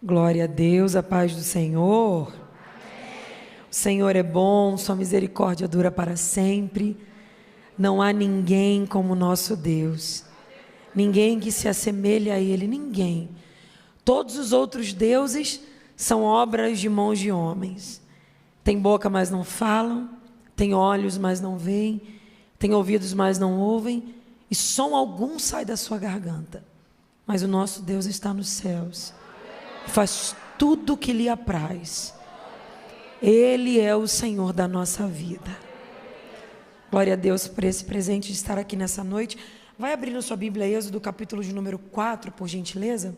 Glória a Deus, a paz do Senhor. O Senhor é bom, sua misericórdia dura para sempre. Não há ninguém como nosso Deus. Ninguém que se assemelhe a Ele, ninguém. Todos os outros deuses são obras de mãos de homens. Tem boca, mas não falam. Tem olhos, mas não veem. Tem ouvidos, mas não ouvem. E som algum sai da sua garganta. Mas o nosso Deus está nos céus. Faz tudo o que lhe apraz. Ele é o Senhor da nossa vida. Glória a Deus por esse presente de estar aqui nessa noite. Vai abrindo sua Bíblia, Êxodo, capítulo de número 4, por gentileza.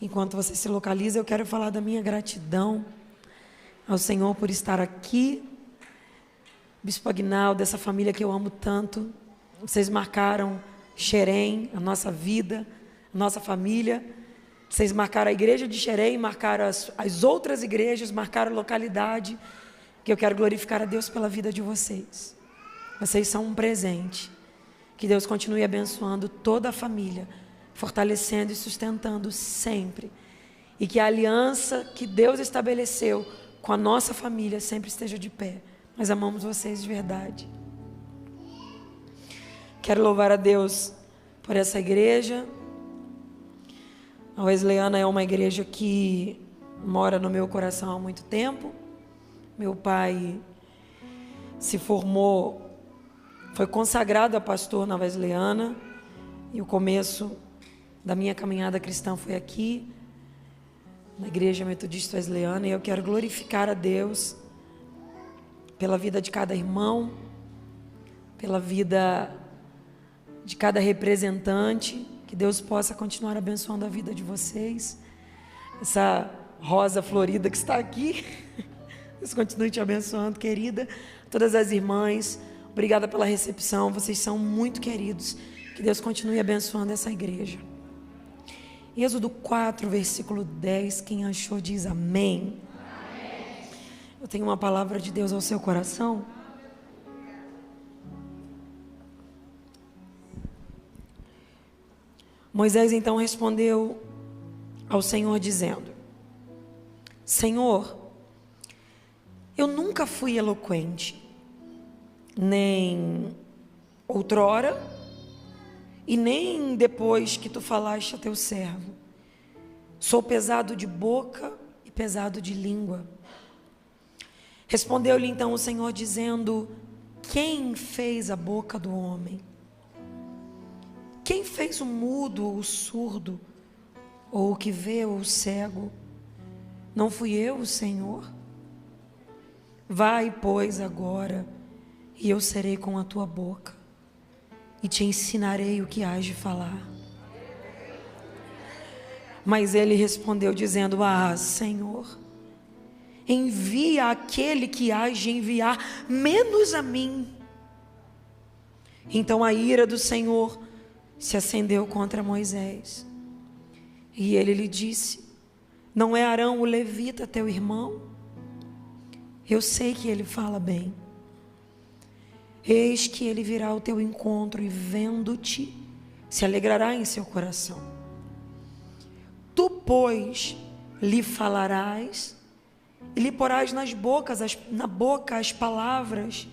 Enquanto você se localiza, eu quero falar da minha gratidão ao Senhor por estar aqui. Bispo Aguinaldo, dessa família que eu amo tanto. Vocês marcaram Xerém, a nossa vida, a nossa família. Vocês marcaram a igreja de Xerém, marcaram as outras igrejas, marcaram a localidade, que eu quero glorificar a Deus pela vida de vocês. Vocês são um presente. Que Deus continue abençoando toda a família, fortalecendo e sustentando sempre. E que a aliança que Deus estabeleceu com a nossa família sempre esteja de pé. Nós amamos vocês de verdade. Quero louvar a Deus por essa igreja. A Wesleyana é uma igreja que mora no meu coração há muito tempo. Meu pai se formou, foi consagrado a pastor na Wesleyana, e o começo da minha caminhada cristã foi aqui, na Igreja Metodista Wesleyana, e eu quero glorificar a Deus pela vida de cada irmão, pela vida de cada representante. Que Deus possa continuar abençoando a vida de vocês. Essa rosa florida que está aqui, Deus continue te abençoando, querida. Todas as irmãs, obrigada pela recepção, vocês são muito queridos. Que Deus continue abençoando essa igreja. Êxodo 4, versículo 10, quem achou diz amém. Amém. Eu tenho uma palavra de Deus ao seu coração. Moisés então respondeu ao Senhor dizendo: Senhor, eu nunca fui eloquente, nem outrora, e nem depois que tu falaste a teu servo. Sou pesado de boca e pesado de língua. Respondeu-lhe então o Senhor dizendo: quem fez a boca do homem? Quem fez o mudo ou o surdo, ou o que vê ou o cego? Não fui eu, o Senhor? Vai, pois, agora, e eu serei com a tua boca, e te ensinarei o que hás de falar. Mas ele respondeu dizendo: Senhor, envia aquele que hás de enviar, menos a mim. Então a ira do Senhor se acendeu contra Moisés, e ele lhe disse: não é Arão o levita teu irmão? Eu sei que ele fala bem. Eis que ele virá ao teu encontro, e vendo-te, se alegrará em seu coração. Tu, pois, lhe falarás, e lhe porás na boca as palavras,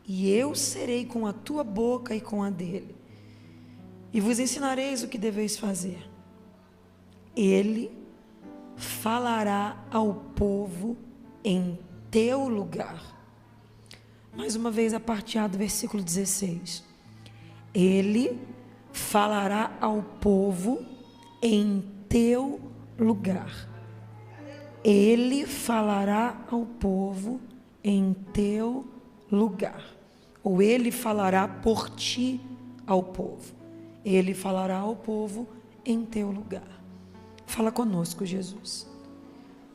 e eu serei com a tua boca e com a dele, e vos ensinareis o que deveis fazer. Ele falará ao povo em teu lugar. Mais uma vez a parte A do versículo 16. Ele falará ao povo em teu lugar. Ele falará ao povo em teu lugar. Ou ele falará por ti ao povo. Ele falará ao povo em teu lugar. Fala conosco, Jesus.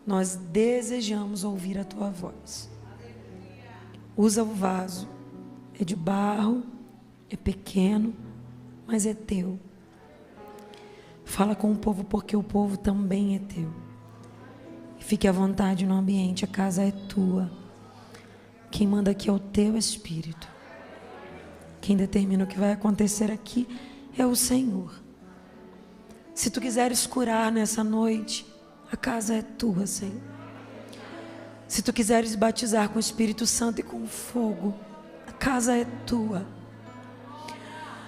Nós desejamos ouvir a tua voz. Usa o vaso. É de barro, é pequeno, mas é teu. Fala com o povo, porque o povo também é teu. Fique à vontade no ambiente, a casa é tua. Quem manda aqui é o teu Espírito. Quem determina o que vai acontecer aqui é o Senhor. Se tu quiseres curar nessa noite, a casa é tua, Senhor. Se tu quiseres batizar com o Espírito Santo e com fogo, a casa é tua.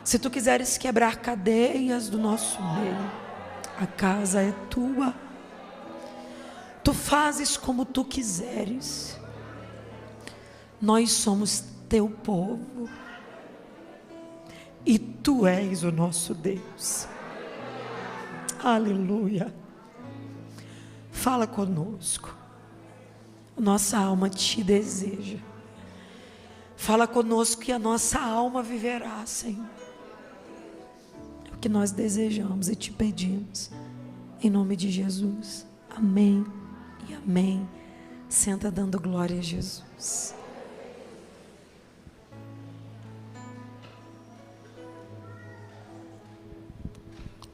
Se tu quiseres quebrar cadeias do nosso meio, a casa é tua. Tu fazes como tu quiseres. Nós somos teu povo. E tu és o nosso Deus. Aleluia. Fala conosco. Nossa alma te deseja. Fala conosco que a nossa alma viverá, Senhor. É o que nós desejamos e te pedimos. Em nome de Jesus. Amém e amém. Senta dando glória a Jesus.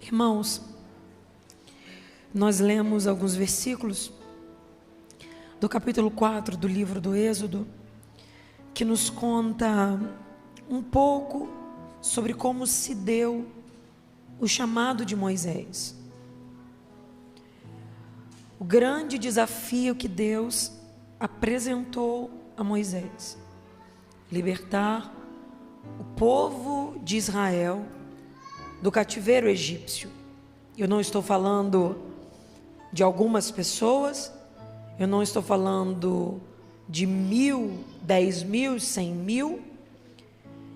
Irmãos, nós lemos alguns versículos do capítulo 4 do livro do Êxodo, que nos conta um pouco sobre como se deu o chamado de Moisés. O grande desafio que Deus apresentou a Moisés: libertar o povo de Israel do cativeiro egípcio. Eu não estou falando de algumas pessoas, eu não estou falando de 1.000, 10.000, 100.000,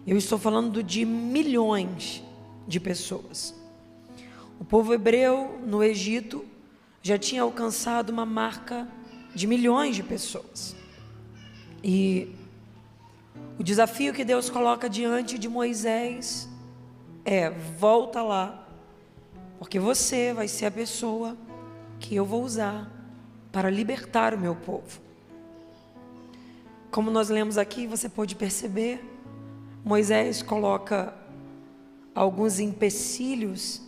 eu estou falando de milhões de pessoas. O povo hebreu no Egito já tinha alcançado uma marca de milhões de pessoas. E o desafio que Deus coloca diante de Moisés é: volta lá, porque você vai ser a pessoa que eu vou usar para libertar o meu povo. Como nós lemos aqui, você pode perceber, Moisés coloca alguns empecilhos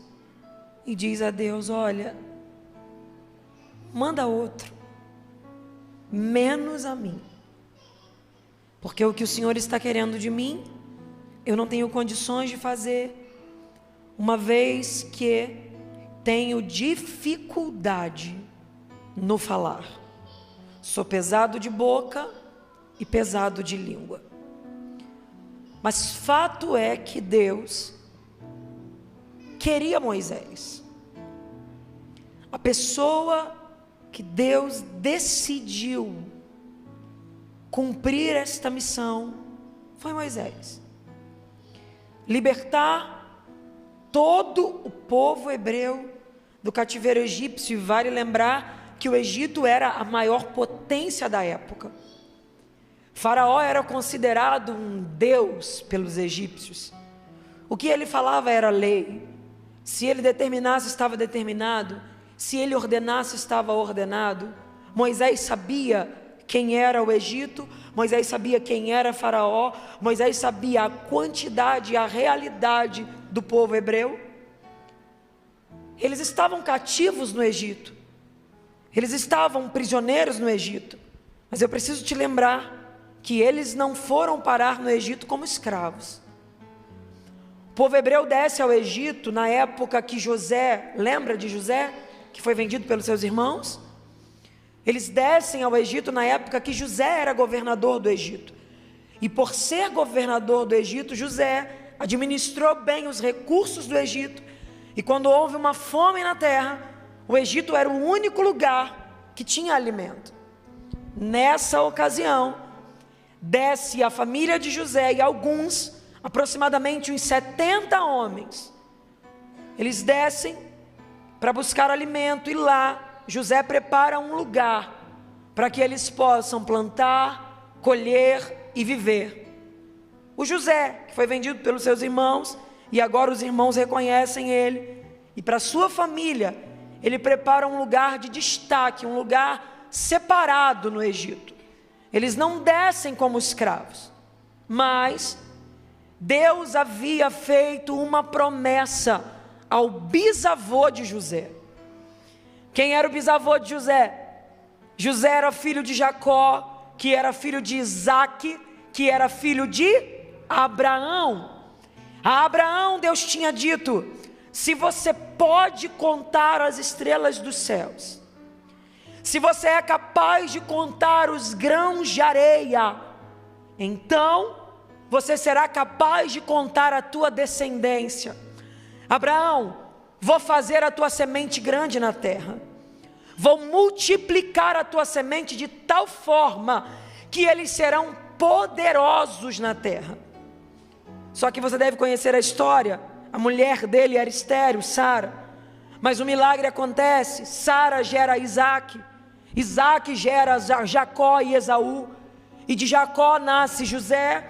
e diz a Deus: olha, manda outro, menos a mim, porque o que o Senhor está querendo de mim, eu não tenho condições de fazer, uma vez que tenho dificuldade no falar. Sou pesado de boca e pesado de língua. Mas fato é que Deus queria Moisés. A pessoa que Deus decidiu cumprir esta missão foi Moisés. Libertar todo o povo hebreu do cativeiro egípcio. E vale lembrar que o Egito era a maior potência da época. Faraó era considerado um deus pelos egípcios. O que ele falava era lei. Se ele determinasse, estava determinado. Se ele ordenasse, estava ordenado. Moisés sabia quem era o Egito, Moisés sabia quem era Faraó, Moisés sabia a quantidade e a realidade do povo hebreu. Eles estavam cativos no Egito, eles estavam prisioneiros no Egito, mas eu preciso te lembrar que eles não foram parar no Egito como escravos. O povo hebreu desce ao Egito na época que José, lembra de José, que foi vendido pelos seus irmãos? Eles descem ao Egito na época que José era governador do Egito. E por ser governador do Egito, José administrou bem os recursos do Egito. E quando houve uma fome na terra, o Egito era o único lugar que tinha alimento. Nessa ocasião, desce a família de José e alguns, aproximadamente uns 70 homens. Eles descem para buscar alimento e lá José prepara um lugar para que eles possam plantar, colher e viver. O José, que foi vendido pelos seus irmãos, e agora os irmãos reconhecem ele, e para sua família, ele prepara um lugar de destaque, um lugar separado no Egito. Eles não descem como escravos, mas Deus havia feito uma promessa ao bisavô de José. Quem era o bisavô de José? José era filho de Jacó, que era filho de Isaac, que era filho de Abraão. A Abraão Deus tinha dito: se você pode contar as estrelas dos céus, se você é capaz de contar os grãos de areia, então você será capaz de contar a tua descendência. Abraão, vou fazer a tua semente grande na terra, vou multiplicar a tua semente de tal forma que eles serão poderosos na terra. Só que você deve conhecer a história. A mulher dele era estéril, Sara, mas o milagre acontece. Sara gera Isaac, Isaac gera Jacó e Esaú, e de Jacó nasce José,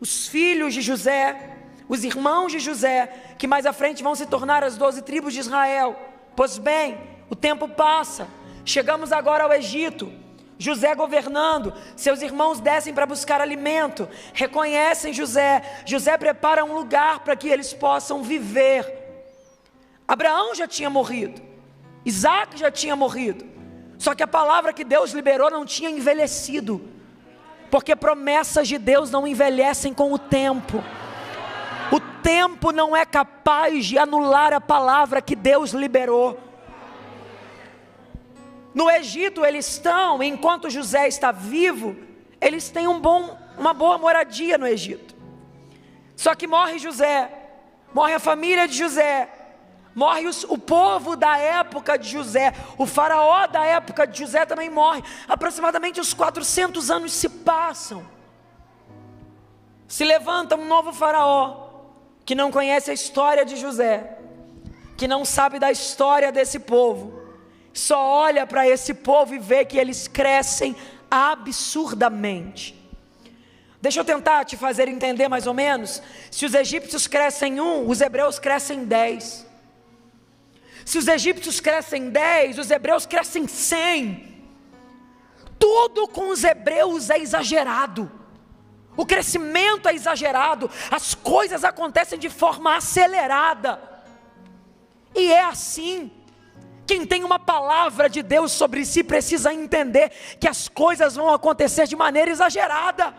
os filhos de José, os irmãos de José, que mais à frente vão se tornar as 12 tribos de Israel. Pois bem, o tempo passa, chegamos agora ao Egito, José governando, seus irmãos descem para buscar alimento, reconhecem José, José prepara um lugar para que eles possam viver. Abraão já tinha morrido, Isaac já tinha morrido, só que a palavra que Deus liberou não tinha envelhecido, porque promessas de Deus não envelhecem com o tempo. O tempo não é capaz de anular a palavra que Deus liberou. No Egito eles estão, enquanto José está vivo, eles têm uma boa moradia no Egito. Só que morre José, morre a família de José, morre o povo da época de José, o faraó da época de José também morre. Aproximadamente uns 400 anos se passam. Se levanta um novo faraó, que não conhece a história de José, que não sabe da história desse povo, só olha para esse povo e vê que eles crescem absurdamente. Deixa eu tentar te fazer entender mais ou menos. Se os egípcios crescem 1, os hebreus crescem 10. Se os egípcios crescem 10, os hebreus crescem 100. Tudo com os hebreus é exagerado. O crescimento é exagerado, as coisas acontecem de forma acelerada. E é assim. Quem tem uma palavra de Deus sobre si precisa entender que as coisas vão acontecer de maneira exagerada.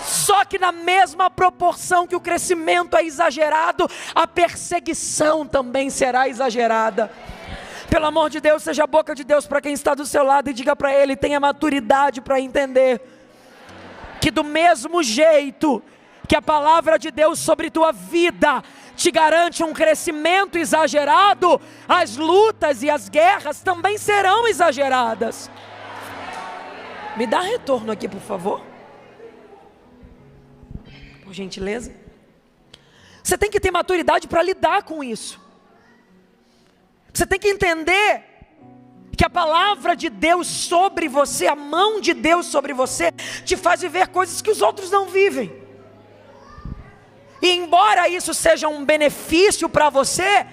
Só que na mesma proporção que o crescimento é exagerado, a perseguição também será exagerada. Pelo amor de Deus, seja a boca de Deus para quem está do seu lado e diga para ele, tenha maturidade para entender que do mesmo jeito que a palavra de Deus sobre tua vida te garante um crescimento exagerado, as lutas e as guerras também serão exageradas. Me dá retorno aqui, por favor. Por gentileza. Você tem que ter maturidade para lidar com isso. Você tem que entender que a palavra de Deus sobre você, a mão de Deus sobre você, te faz viver coisas que os outros não vivem. E embora isso seja um benefício para você,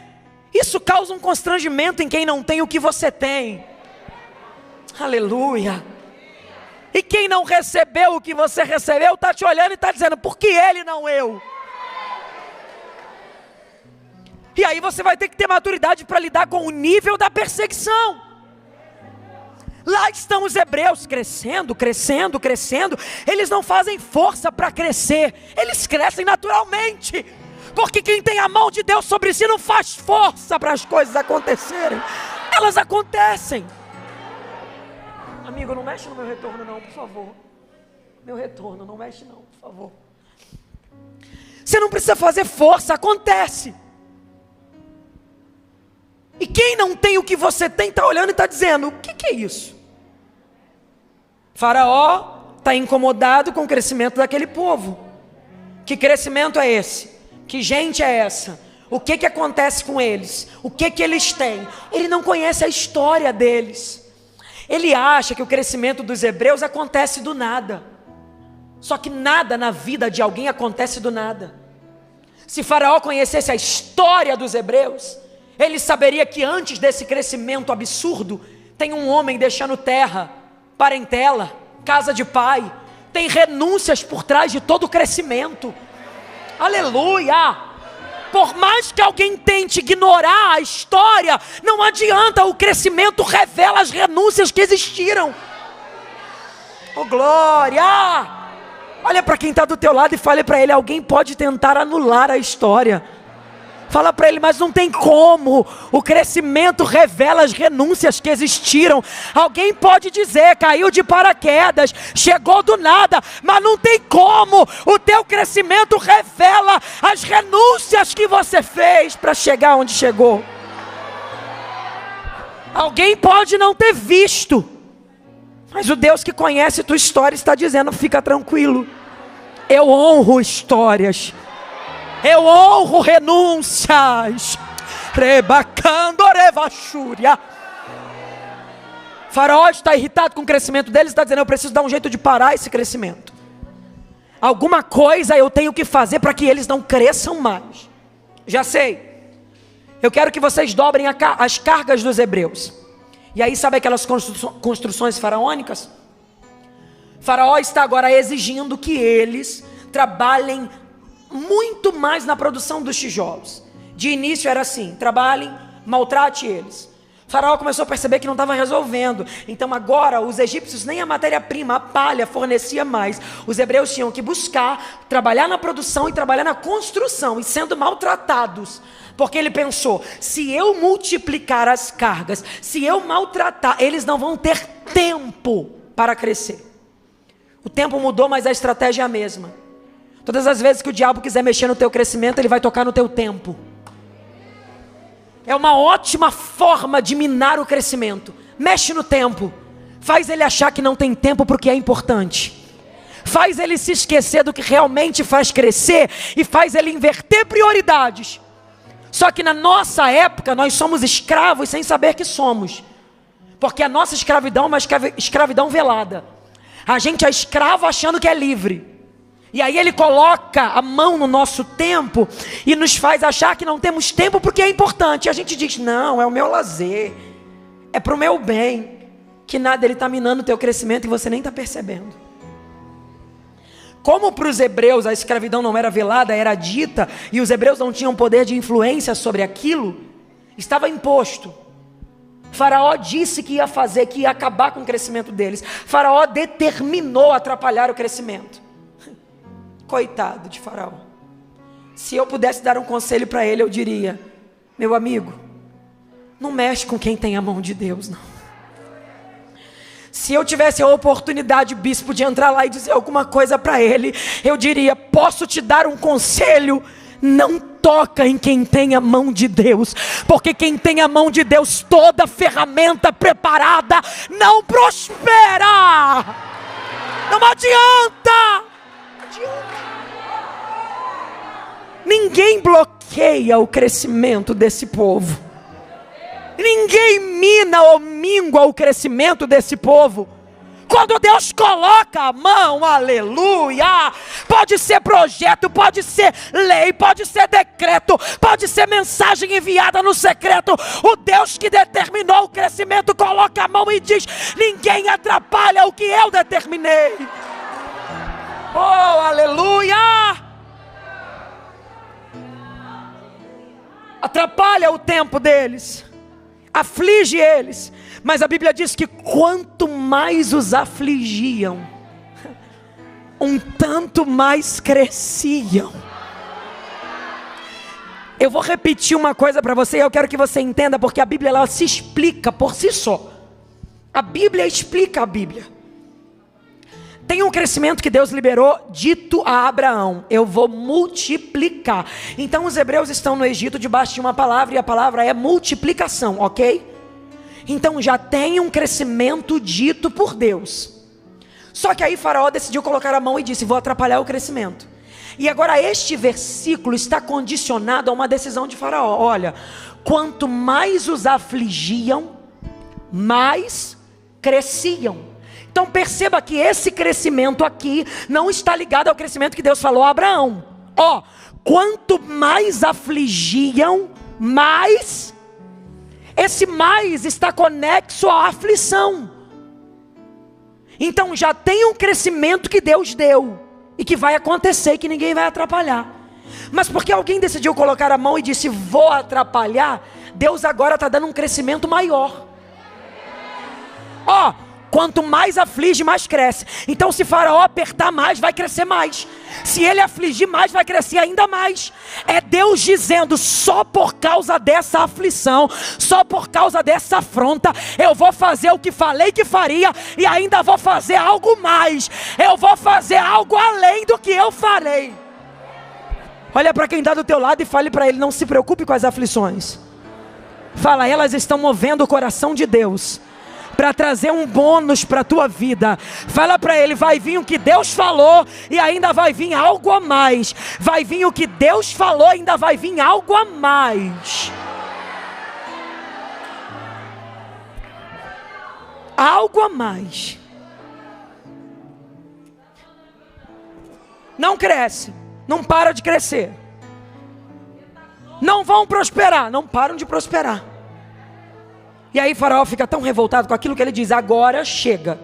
isso causa um constrangimento em quem não tem o que você tem. Aleluia. E quem não recebeu o que você recebeu, está te olhando e está dizendo, por que ele não eu? E aí você vai ter que ter maturidade para lidar com o nível da perseguição. Lá estão os hebreus crescendo, crescendo, crescendo. Eles não fazem força para crescer, eles crescem naturalmente. Porque quem tem a mão de Deus sobre si não faz força para as coisas acontecerem. Elas acontecem. Amigo, não mexe no meu retorno não, por favor. Meu retorno, não mexe não, por favor. Você não precisa fazer força, acontece. E quem não tem o que você tem, está olhando e está dizendo, o que é isso? Faraó está incomodado com o crescimento daquele povo. Que crescimento é esse? Que gente é essa? O que acontece com eles? O que eles têm? Ele não conhece a história deles. Ele acha que o crescimento dos hebreus acontece do nada. Só que nada na vida de alguém acontece do nada. Se Faraó conhecesse a história dos hebreus, ele saberia que antes desse crescimento absurdo, tem um homem deixando terra, parentela, casa de pai, tem renúncias por trás de todo o crescimento. Aleluia! Por mais que alguém tente ignorar a história, não adianta, o crescimento revela as renúncias que existiram. Oh glória! Olha para quem está do teu lado e fale para ele, alguém pode tentar anular a história. Fala para ele, mas não tem como. O crescimento revela as renúncias que existiram. Alguém pode dizer, caiu de paraquedas, chegou do nada, mas não tem como. O teu crescimento revela as renúncias que você fez para chegar onde chegou. Alguém pode não ter visto, mas o Deus que conhece tua história está dizendo, fica tranquilo. Eu honro histórias. Eu honro renúncias. Rebacando revachúria. Faraó está irritado com o crescimento deles, está dizendo, eu preciso dar um jeito de parar esse crescimento. Alguma coisa eu tenho que fazer para que eles não cresçam mais. Já sei. Eu quero que vocês dobrem as cargas dos hebreus. E aí sabe aquelas construções faraônicas? Faraó está agora exigindo que eles trabalhem muito mais na produção dos tijolos. De início era assim, trabalhem, maltrate eles. Faraó começou a perceber que não estava resolvendo. Então agora os egípcios nem a matéria-prima, a palha fornecia mais. Os hebreus tinham que buscar, trabalhar na produção e trabalhar na construção. E sendo maltratados. Porque ele pensou, se eu multiplicar as cargas, se eu maltratar, eles não vão ter tempo para crescer. O tempo mudou, mas a estratégia é a mesma. Todas as vezes que o diabo quiser mexer no teu crescimento, ele vai tocar no teu tempo. É uma ótima forma de minar o crescimento. Mexe no tempo. Faz ele achar que não tem tempo porque é importante. Faz ele se esquecer do que realmente faz crescer e faz ele inverter prioridades. Só que na nossa época nós somos escravos sem saber que somos. Porque a nossa escravidão é uma escravidão velada. A gente é escravo achando que é livre. E aí ele coloca a mão no nosso tempo e nos faz achar que não temos tempo porque é importante. E a gente diz, não, é o meu lazer, é para o meu bem. Que nada, ele está minando o teu crescimento e você nem está percebendo. Como para os hebreus a escravidão não era velada, era dita, e os hebreus não tinham poder de influência sobre aquilo, estava imposto. Faraó disse que ia fazer, que ia acabar com o crescimento deles. Faraó determinou atrapalhar o crescimento. Coitado de Faraó. Se eu pudesse dar um conselho para ele, eu diria, meu amigo, não mexe com quem tem a mão de Deus, não. Se eu tivesse a oportunidade, bispo, de entrar lá e dizer alguma coisa para ele, eu diria, posso te dar um conselho? Não toca em quem tem a mão de Deus, porque quem tem a mão de Deus, toda ferramenta preparada não prospera. Não adianta. Ninguém bloqueia o crescimento desse povo. Ninguém mina ou mingua o crescimento desse povo. Quando Deus coloca a mão, aleluia, pode ser projeto, pode ser lei, pode ser decreto, pode ser mensagem enviada no secreto. O Deus que determinou o crescimento coloca a mão e diz, ninguém atrapalha o que eu determinei. Oh, aleluia! Atrapalha o tempo deles, aflige eles, mas a Bíblia diz que quanto mais os afligiam, um tanto mais cresciam. Eu vou repetir uma coisa para você e eu quero que você entenda, porque a Bíblia ela se explica por si só. A Bíblia explica a Bíblia. Tem um crescimento que Deus liberou, dito a Abraão, eu vou multiplicar. Então os hebreus estão no Egito debaixo de uma palavra, e a palavra é multiplicação, ok? Então já tem um crescimento dito por Deus. Só que aí Faraó decidiu colocar a mão e disse, vou atrapalhar o crescimento. E agora este versículo está condicionado a uma decisão de Faraó. Olha, quanto mais os afligiam, mais cresciam. Então perceba que esse crescimento aqui não está ligado ao crescimento que Deus falou a Abraão. Ó, quanto mais afligiam, mais. Esse mais está conexo à aflição. Então já tem um crescimento que Deus deu e que vai acontecer, que ninguém vai atrapalhar. Mas porque alguém decidiu colocar a mão e disse, vou atrapalhar, Deus agora está dando um crescimento maior. Ó, Quanto mais aflige, mais cresce. Então se Faraó apertar mais, vai crescer mais. Se ele afligir mais, vai crescer ainda mais. É Deus dizendo: só por causa dessa aflição, só por causa dessa afronta, eu vou fazer o que falei que faria, e ainda vou fazer algo mais. Eu vou fazer algo além do que eu farei. Olha para quem está do teu lado e fale para ele: não se preocupe com as aflições. Fala: elas estão movendo o coração de Deus para trazer um bônus para a tua vida. Fala para ele: vai vir o que Deus falou e ainda vai vir algo a mais. Vai vir o que Deus falou e ainda vai vir algo a mais. Algo a mais. Não cresce, não para de crescer. Não vão prosperar, não param de prosperar. E aí Faraó fica tão revoltado com aquilo que ele diz: agora chega.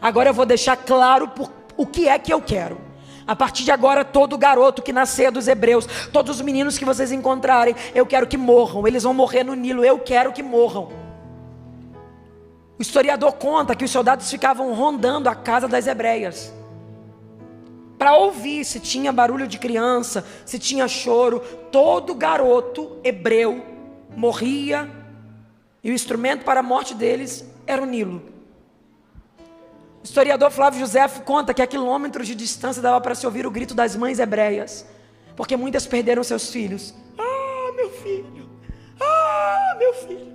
Agora eu vou deixar claro o que é que eu quero. A partir de agora, todo garoto que nascer dos hebreus, todos os meninos que vocês encontrarem, eu quero que morram. Eles vão morrer no Nilo, eu quero que morram. O historiador conta que os soldados ficavam rondando a casa das hebreias para ouvir se tinha barulho de criança, se tinha choro. Todo garoto hebreu morria, e o instrumento para a morte deles era o Nilo. O historiador Flávio José conta que a quilômetros de distância dava para se ouvir o grito das mães hebreias, porque muitas perderam seus filhos. Ah, meu filho! Ah, meu filho!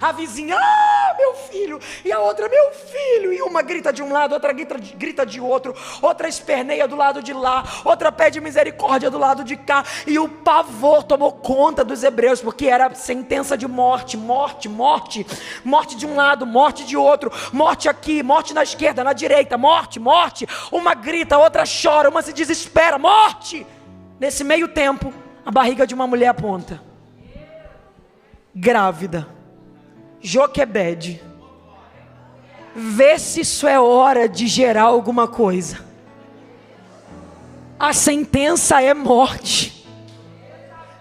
A vizinha: ah, meu filho! E a outra: meu filho! E uma grita de um lado, outra grita de outro, outra esperneia do lado de lá, outra pede misericórdia do lado de cá. E o pavor tomou conta dos hebreus, porque era sentença de morte, morte, morte. Morte de um lado, morte de outro, morte aqui, morte na esquerda, na direita, morte, morte. Uma grita, outra chora, uma se desespera, morte. Nesse meio tempo, a barriga de uma mulher aponta, grávida. Joquebede, vê se isso é hora de gerar alguma coisa. A sentença é morte.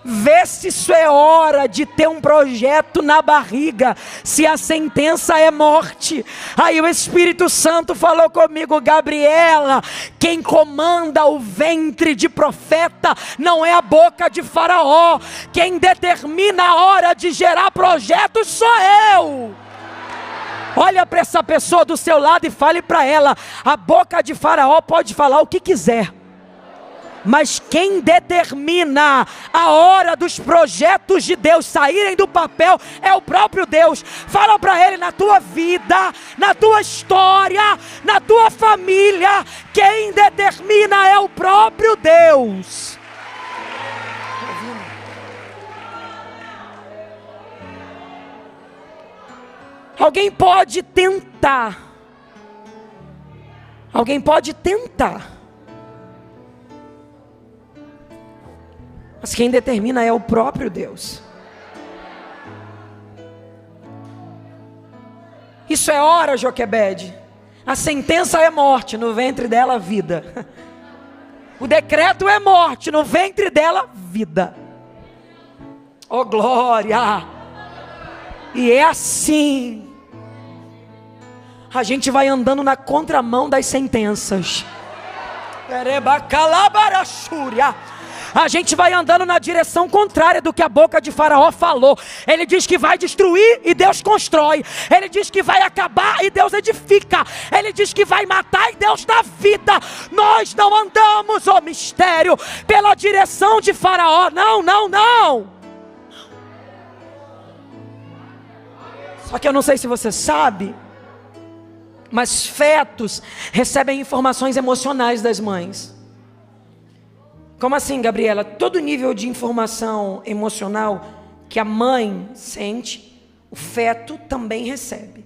Vê se isso é hora de ter um projeto na barriga, se a sentença é morte. Aí o Espírito Santo falou comigo: Gabriela, quem comanda o ventre de profeta não é a boca de Faraó. Quem determina a hora de gerar projetos sou eu. Olha para essa pessoa do seu lado e fale para ela: a boca de Faraó pode falar o que quiser, mas quem determina a hora dos projetos de Deus saírem do papel é o próprio Deus. Fala para ele: na tua vida, na tua história, na tua família, quem determina é o próprio Deus. Alguém pode tentar, mas quem determina é o próprio Deus. Isso é hora, Joquebede. A sentença é morte, no ventre dela vida. O decreto é morte, no ventre dela vida. Oh glória! E é assim. A gente vai andando na contramão das sentenças. A gente vai andando na direção contrária do que a boca de Faraó falou. Ele diz que vai destruir e Deus constrói. Ele diz que vai acabar e Deus edifica. Ele diz que vai matar e Deus dá vida. Nós não andamos, ó mistério, pela direção de Faraó. Não, não, não. Só que eu não sei se você sabe, mas fetos recebem informações emocionais das mães. Como assim, Gabriela? Todo nível de informação emocional que a mãe sente, o feto também recebe.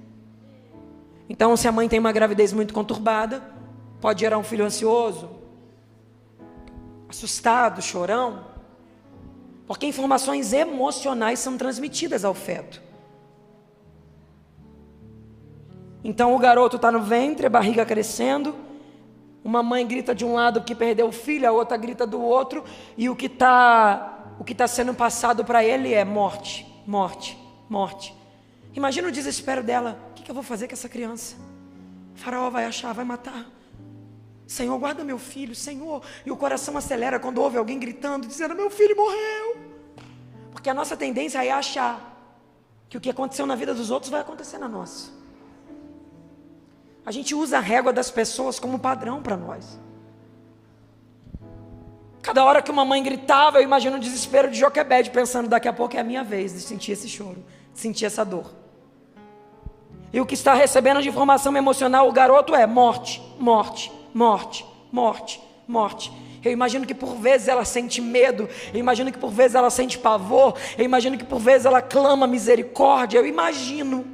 Então, se a mãe tem uma gravidez muito conturbada, pode gerar um filho ansioso, assustado, chorão, porque informações emocionais são transmitidas ao feto. Então o garoto está no ventre, a barriga crescendo, uma mãe grita de um lado que perdeu o filho, a outra grita do outro, e o que tá sendo passado para ele é morte, morte, morte. Imagina o desespero dela: o que eu vou fazer com essa criança? Faraó vai achar, vai matar. Senhor, guarda meu filho, Senhor. E o coração acelera quando ouve alguém gritando, dizendo: meu filho morreu. Porque a nossa tendência é achar que o que aconteceu na vida dos outros vai acontecer na nossa. A gente usa a régua das pessoas como padrão para nós. Cada hora que uma mãe gritava, eu imagino o desespero de Joquebede, pensando: daqui a pouco é a minha vez de sentir esse choro, de sentir essa dor. E o que está recebendo de informação emocional o garoto é morte, morte, morte, morte, morte. Eu imagino que por vezes ela sente medo, eu imagino que por vezes ela sente pavor, eu imagino que por vezes ela clama misericórdia, eu imagino.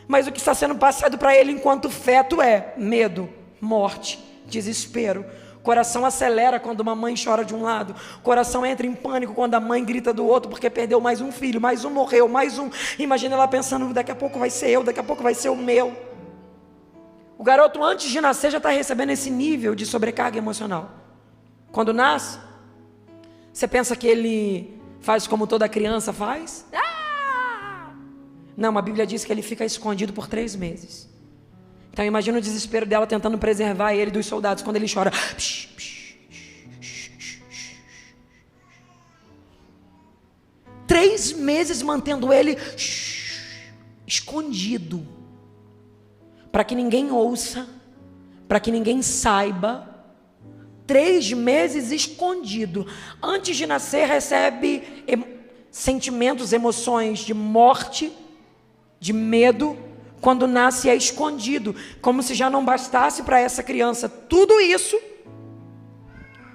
Mas o que está sendo passado para ele enquanto feto é medo, morte, desespero. O coração acelera quando uma mãe chora de um lado, o coração entra em pânico quando a mãe grita do outro, porque perdeu mais um filho, mais um morreu, mais um. Imagina ela pensando: daqui a pouco vai ser eu, daqui a pouco vai ser o meu. O garoto, antes de nascer, já está recebendo esse nível de sobrecarga emocional. Quando nasce, você pensa que ele faz como toda criança faz? Não, a Bíblia diz que ele fica escondido por 3 meses. Então imagina o desespero dela tentando preservar ele dos soldados quando ele chora. 3 meses mantendo ele escondido, para que ninguém ouça, para que ninguém saiba. 3 meses escondido. Antes de nascer recebe sentimentos, emoções de morte, de medo. Quando nasce é escondido, como se já não bastasse para essa criança tudo isso.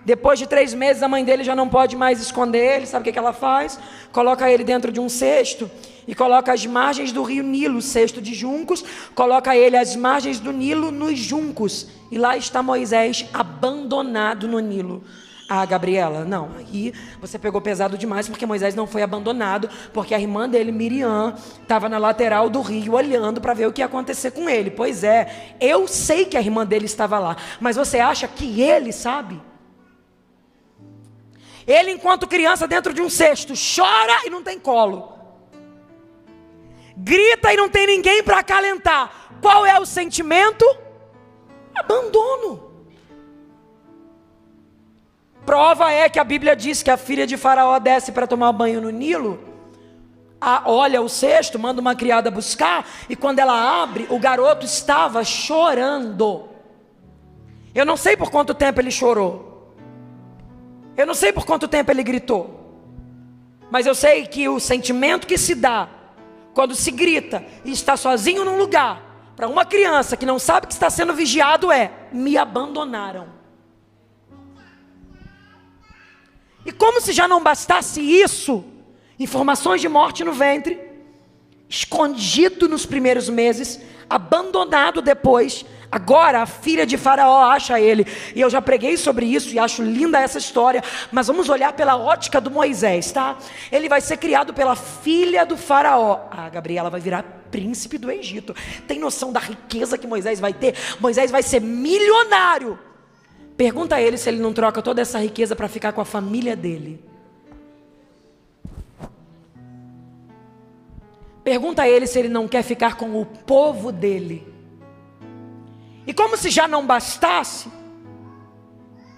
Depois de 3 meses a mãe dele já não pode mais esconder ele. Sabe o que ela faz? Coloca ele dentro de um cesto e coloca as margens do rio Nilo, cesto de juncos, coloca ele às margens do Nilo nos juncos, e lá está Moisés abandonado no Nilo. Ah, Gabriela, não, aí você pegou pesado demais, porque Moisés não foi abandonado, porque a irmã dele, Miriam, estava na lateral do rio olhando para ver o que ia acontecer com ele. Pois é, eu sei que a irmã dele estava lá, mas você acha que ele sabe? Ele, enquanto criança, dentro de um cesto, chora e não tem colo, grita e não tem ninguém para acalentar. Qual é o sentimento? Abandono. Prova é que a Bíblia diz que a filha de Faraó desce para tomar banho no Nilo, olha o cesto, manda uma criada buscar, e quando ela abre, o garoto estava chorando. Eu não sei por quanto tempo ele chorou, eu não sei por quanto tempo ele gritou, mas eu sei que o sentimento que se dá quando se grita e está sozinho num lugar, para uma criança que não sabe que está sendo vigiado, é: me abandonaram. E como se já não bastasse isso, informações de morte no ventre, escondido nos primeiros meses, abandonado depois, agora a filha de Faraó acha ele. E eu já preguei sobre isso e acho linda essa história, mas vamos olhar pela ótica do Moisés, tá? Ele vai ser criado pela filha do Faraó. Ah, Gabriela, vai virar príncipe do Egito. Tem noção da riqueza que Moisés vai ter? Moisés vai ser milionário. Pergunta a ele se ele não troca toda essa riqueza para ficar com a família dele. Pergunta a ele se ele não quer ficar com o povo dele. E como se já não bastasse,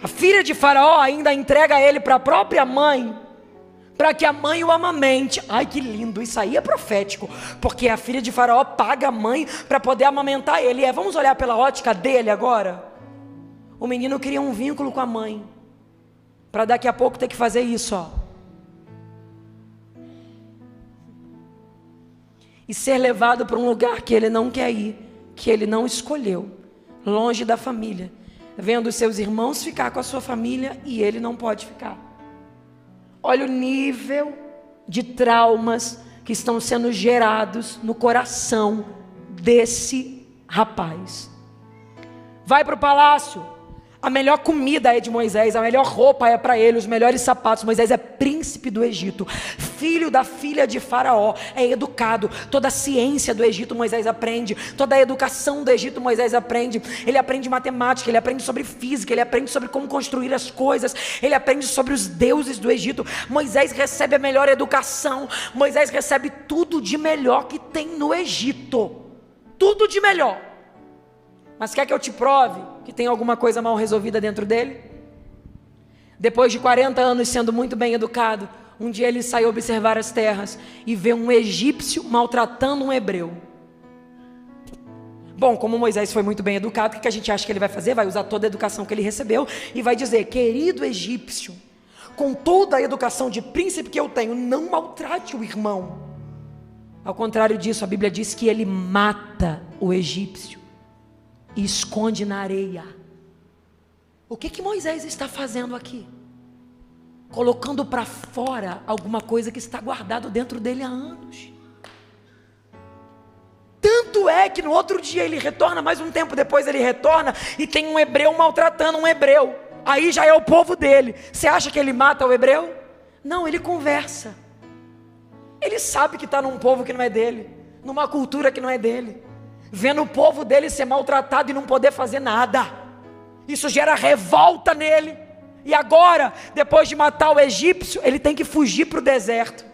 a filha de Faraó ainda entrega ele para a própria mãe, para que a mãe o amamente. Ai, que lindo, isso aí é profético, porque a filha de Faraó paga a mãe para poder amamentar ele. Vamos olhar pela ótica dele agora. O menino cria um vínculo com a mãe, para daqui a pouco ter que fazer isso, ó. E ser levado para um lugar que ele não quer ir, que ele não escolheu, longe da família, vendo os seus irmãos ficar com a sua família e ele não pode ficar. Olha o nível de traumas que estão sendo gerados no coração desse rapaz. Vai para o palácio. A melhor comida é de Moisés, a melhor roupa é para ele, os melhores sapatos. Moisés é príncipe do Egito, filho da filha de Faraó, é educado. Toda a ciência do Egito Moisés aprende, toda a educação do Egito Moisés aprende. Ele aprende matemática, ele aprende sobre física, ele aprende sobre como construir as coisas, ele aprende sobre os deuses do Egito. Moisés recebe a melhor educação, Moisés recebe tudo de melhor que tem no Egito, tudo de melhor. Mas quer que eu te prove que tem alguma coisa mal resolvida dentro dele? Depois de 40 anos sendo muito bem educado, um dia ele saiu observar as terras e vê um egípcio maltratando um hebreu. Bom, como Moisés foi muito bem educado, o que a gente acha que ele vai fazer? Vai usar toda a educação que ele recebeu e vai dizer: querido egípcio, com toda a educação de príncipe que eu tenho, não maltrate o irmão. Ao contrário disso, a Bíblia diz que ele mata o egípcio e esconde na areia. O que Moisés está fazendo aqui? Colocando para fora alguma coisa que está guardado dentro dele há anos. Tanto é que no outro dia ele retorna, mais um tempo depois ele retorna e tem um hebreu maltratando um hebreu. Aí já é o povo dele. Você acha que ele mata o hebreu? Não, ele conversa. Ele sabe que está num povo que não é dele, numa cultura que não é dele, vendo o povo dele ser maltratado e não poder fazer nada. Isso gera revolta nele. E agora, depois de matar o egípcio, ele tem que fugir para o deserto.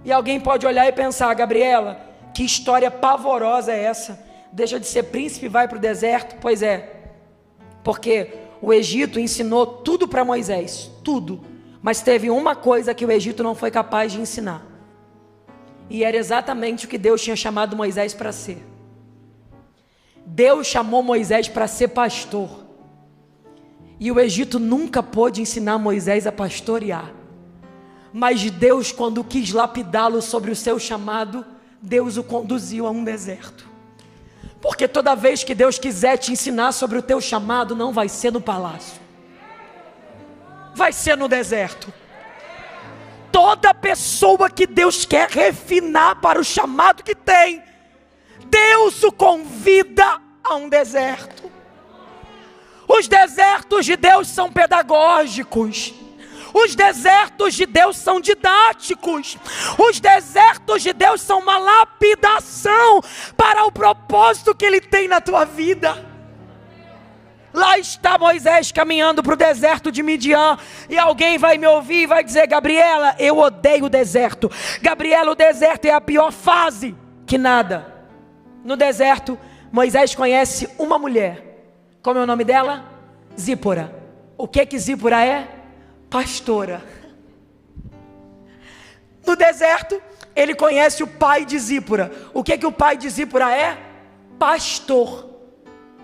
E alguém pode olhar e pensar: Gabriela, que história pavorosa é essa? Deixa de ser príncipe e vai para o deserto? Pois é, porque o Egito ensinou tudo para Moisés, tudo. Mas teve uma coisa que o Egito não foi capaz de ensinar. E era exatamente o que Deus tinha chamado Moisés para ser. Deus chamou Moisés para ser pastor. E o Egito nunca pôde ensinar Moisés a pastorear. Mas Deus, quando quis lapidá-lo sobre o seu chamado, Deus o conduziu a um deserto. Porque toda vez que Deus quiser te ensinar sobre o teu chamado, não vai ser no palácio, vai ser no deserto. Toda pessoa que Deus quer refinar para o chamado que tem, Deus o convida a um deserto. Os desertos de Deus são pedagógicos. Os desertos de Deus são didáticos. Os desertos de Deus são uma lapidação para o propósito que Ele tem na tua vida. Lá está Moisés caminhando para o deserto de Midian. E alguém vai me ouvir e vai dizer: Gabriela, eu odeio o deserto. Gabriela, o deserto é a pior fase. Que nada. No deserto, Moisés conhece uma mulher. Como é o nome dela? Zípora. O que Zípora é? Pastora. No deserto, ele conhece o pai de Zípora. O que o pai de Zípora é? Pastor.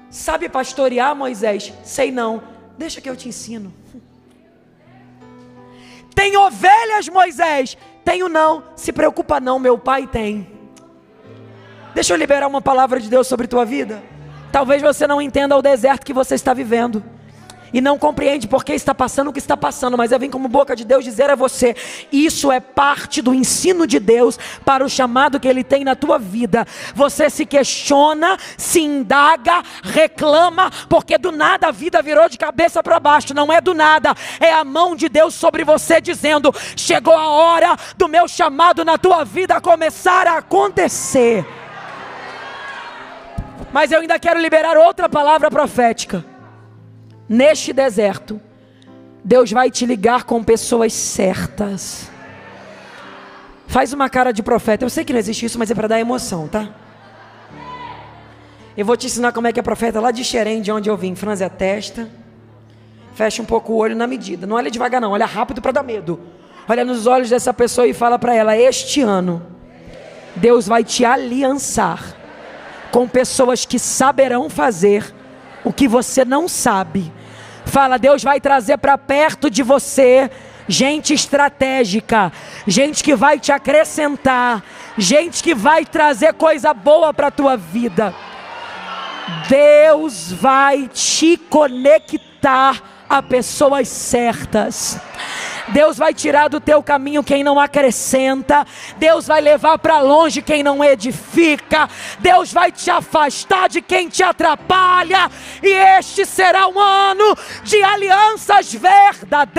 Sabe pastorear, Moisés? Sei não. Deixa que eu te ensino. Tem ovelhas, Moisés? Tenho não. Se preocupa não, meu pai tem. Deixa eu liberar uma palavra de Deus sobre tua vida. Talvez você não entenda o deserto que você está vivendo e não compreende por que está passando o que está passando, mas eu vim como boca de Deus dizer a você: isso é parte do ensino de Deus para o chamado que Ele tem na tua vida. Você se questiona, se indaga, reclama, porque do nada a vida virou de cabeça para baixo. Não é do nada, é a mão de Deus sobre você dizendo: chegou a hora do meu chamado na tua vida começar a acontecer. Mas eu ainda quero liberar outra palavra profética. Neste deserto, Deus vai te ligar com pessoas certas. Faz uma cara de profeta. Eu sei que não existe isso, mas é para dar emoção, tá? Eu vou te ensinar como é que é profeta lá de Xerém, de onde eu vim. Franze a testa, fecha um pouco o olho na medida. Não olha devagar não, olha rápido para dar medo. Olha nos olhos dessa pessoa e fala para ela: este ano, Deus vai te aliançar com pessoas que saberão fazer o que você não sabe. Fala: Deus vai trazer para perto de você gente estratégica, gente que vai te acrescentar, gente que vai trazer coisa boa para a tua vida. Deus vai te conectar a pessoas certas. Deus vai tirar do teu caminho quem não acrescenta. Deus vai levar para longe quem não edifica. Deus vai te afastar de quem te atrapalha. E este será um ano de alianças verdadeiras.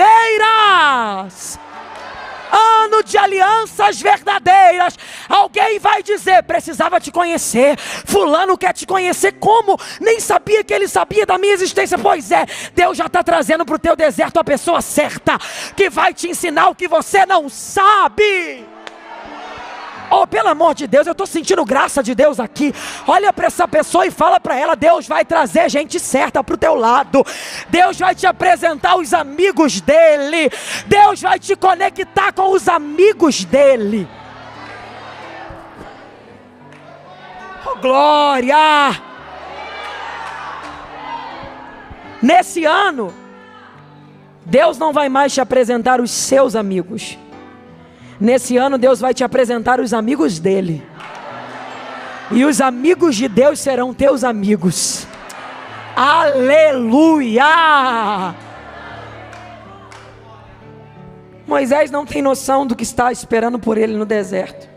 Ano de alianças verdadeiras. Alguém vai dizer: precisava te conhecer. Fulano quer te conhecer. Como? Nem sabia que ele sabia da minha existência. Pois é, Deus já está trazendo para o teu deserto a pessoa certa, que vai te ensinar o que você não sabe. Oh, pelo amor de Deus, eu estou sentindo graça de Deus aqui. Olha para essa pessoa e fala para ela: Deus vai trazer gente certa para o teu lado. Deus vai te apresentar os amigos dele. Deus vai te conectar com os amigos dele. Oh, glória! Nesse ano, Deus não vai mais te apresentar os seus amigos. Nesse ano Deus vai te apresentar os amigos dele. E os amigos de Deus serão teus amigos. Aleluia! Moisés não tem noção do que está esperando por ele no deserto.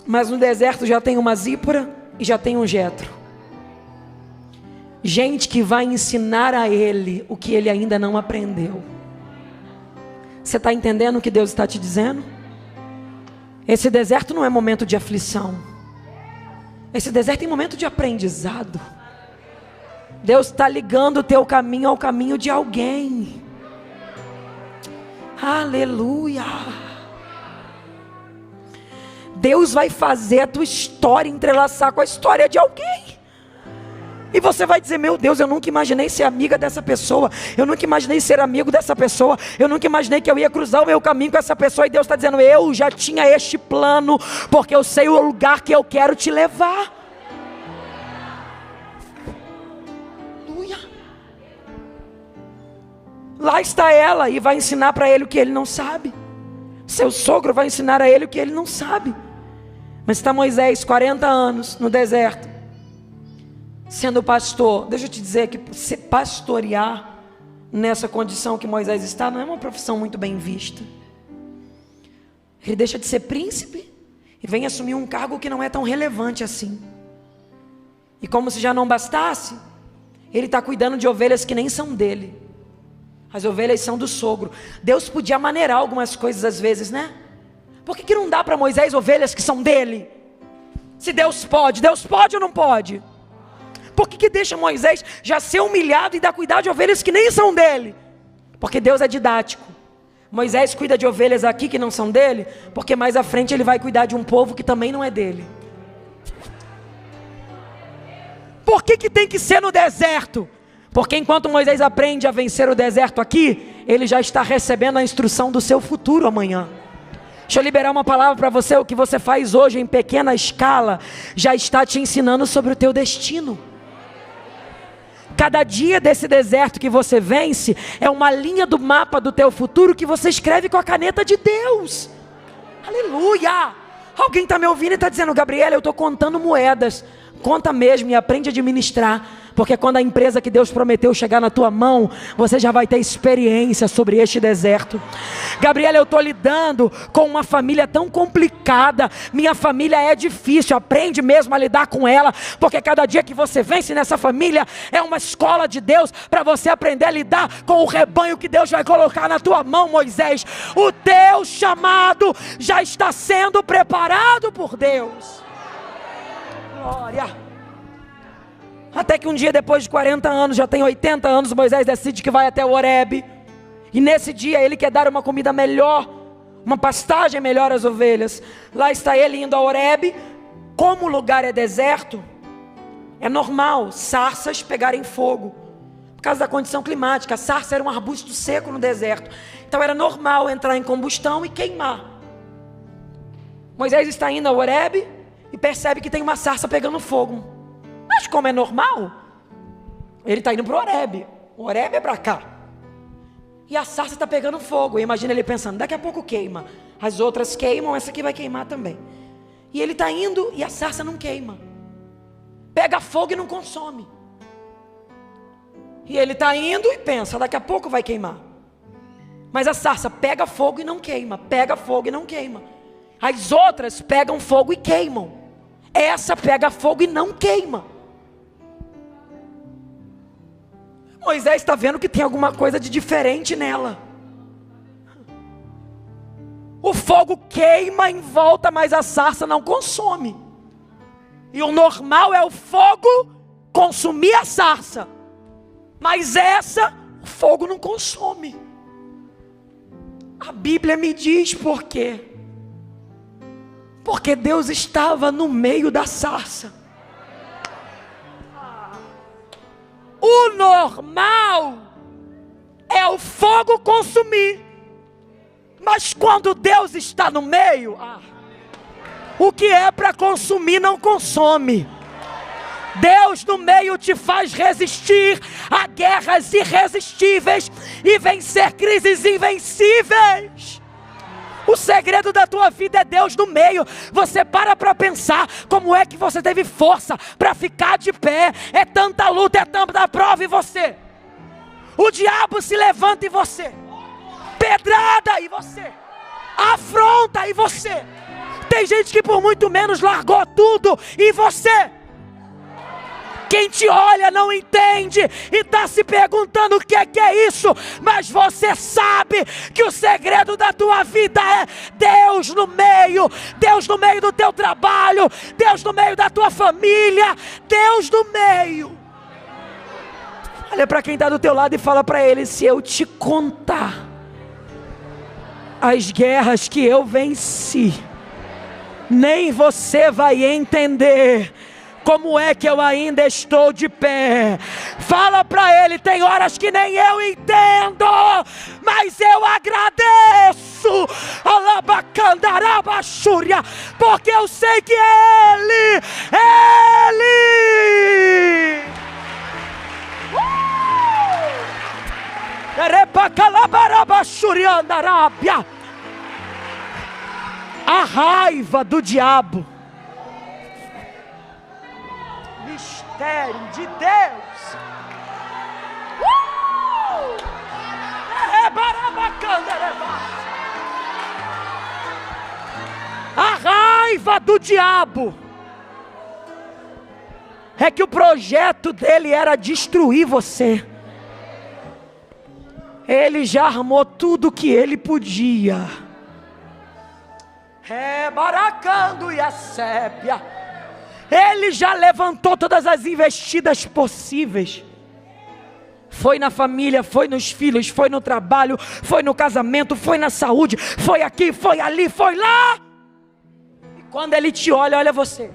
Mas no deserto já tem uma Zípora e já tem um Jetro. Gente que vai ensinar a ele o que ele ainda não aprendeu. Você está entendendo o que Deus está te dizendo? Esse deserto não é momento de aflição. Esse deserto é momento de aprendizado. Deus está ligando o teu caminho ao caminho de alguém. Aleluia. Deus vai fazer a tua história entrelaçar com a história de alguém. E você vai dizer: meu Deus, eu nunca imaginei ser amiga dessa pessoa. Eu nunca imaginei ser amigo dessa pessoa. Eu nunca imaginei que eu ia cruzar o meu caminho com essa pessoa. E Deus está dizendo: eu já tinha este plano, porque eu sei o lugar que eu quero te levar. Aleluia. Lá está ela e vai ensinar para ele o que ele não sabe. Seu sogro vai ensinar a ele o que ele não sabe. Mas está Moisés, 40 anos no deserto, sendo pastor. Deixa eu te dizer que pastorear nessa condição que Moisés está não é uma profissão muito bem vista. Ele deixa de ser príncipe e vem assumir um cargo que não é tão relevante assim. E como se já não bastasse, ele está cuidando de ovelhas que nem são dele. As ovelhas são do sogro. Deus podia maneirar algumas coisas às vezes, né? Por que não dá para Moisés ovelhas que são dele? Se Deus pode ou não pode? Por que deixa Moisés já ser humilhado e ainda cuidar de ovelhas que nem são dele? Porque Deus é didático. Moisés cuida de ovelhas aqui que não são dele, porque mais à frente ele vai cuidar de um povo que também não é dele. Por que tem que ser no deserto? Porque enquanto Moisés aprende a vencer o deserto aqui, ele já está recebendo a instrução do seu futuro amanhã. Deixa eu liberar uma palavra para você. O que você faz hoje em pequena escala já está te ensinando sobre o teu destino. Cada dia desse deserto que você vence é uma linha do mapa do teu futuro que você escreve com a caneta de Deus. Aleluia! Alguém está me ouvindo e está dizendo: Gabriela, eu estou contando moedas. Conta mesmo e aprende a administrar. Porque quando a empresa que Deus prometeu chegar na tua mão, você já vai ter experiência sobre este deserto. Gabriela, eu estou lidando com uma família tão complicada. Minha família é difícil. Aprende mesmo a lidar com ela. Porque cada dia que você vence nessa família é uma escola de Deus para você aprender a lidar com o rebanho que Deus vai colocar na tua mão, Moisés. O teu chamado já está sendo preparado por Deus. Glória. Até que um dia, depois de 40 anos, já tem 80 anos, Moisés decide que vai até o Horebe. E nesse dia ele quer dar uma comida melhor, uma pastagem melhor às ovelhas. Lá está ele indo ao Horebe. Como o lugar é deserto, é normal sarças pegarem fogo. Por causa da condição climática, a sarça era um arbusto seco no deserto. Então era normal entrar em combustão e queimar. Moisés está indo ao Horebe e percebe que tem uma sarça pegando fogo. Mas como é normal, ele está indo para o Horebe. O Horebe é para cá. E a sarça está pegando fogo. E imagina ele pensando: daqui a pouco queima. As outras queimam, essa aqui vai queimar também. E ele está indo e a sarça não queima. Pega fogo e não consome. E ele está indo e pensa: daqui a pouco vai queimar. Mas a sarça pega fogo e não queima. Pega fogo e não queima. As outras pegam fogo e queimam. Essa pega fogo e não queima. Moisés está vendo que tem alguma coisa de diferente nela. O fogo queima em volta, mas a sarça não consome. E o normal é o fogo consumir a sarça. Mas essa, o fogo não consome. A Bíblia me diz por quê. Porque Deus estava no meio da sarça. O normal é o fogo consumir. Mas quando Deus está no meio, o que é para consumir não consome. Deus no meio te faz resistir a guerras irresistíveis e vencer crises invencíveis. O segredo da tua vida é Deus no meio. Você para pensar como é que você teve força para ficar de pé. É tanta luta, é tanta prova em você. O diabo se levanta em você, pedrada em você, afronta em você. Tem gente que por muito menos largou tudo em você. Quem te olha não entende e está se perguntando o que é isso. Mas você sabe que o segredo da tua vida é Deus no meio. Deus no meio do teu trabalho. Deus no meio da tua família. Deus no meio. Olha para quem está do teu lado e fala para ele: se eu te contar as guerras que eu venci, nem você vai entender como é que eu ainda estou de pé. Fala para ele: tem horas que nem eu entendo, mas eu agradeço, Alabacandarabachúria, porque eu sei que é Ele. A raiva do diabo, mistério de Deus. A raiva do diabo é que o projeto dele era destruir você. Ele já armou tudo que ele podia. Rebaracando e a sépia. Ele já levantou todas as investidas possíveis. Foi na família, foi nos filhos, foi no trabalho, foi no casamento, foi na saúde, foi aqui, foi ali, foi lá. E quando ele te olha, olha você.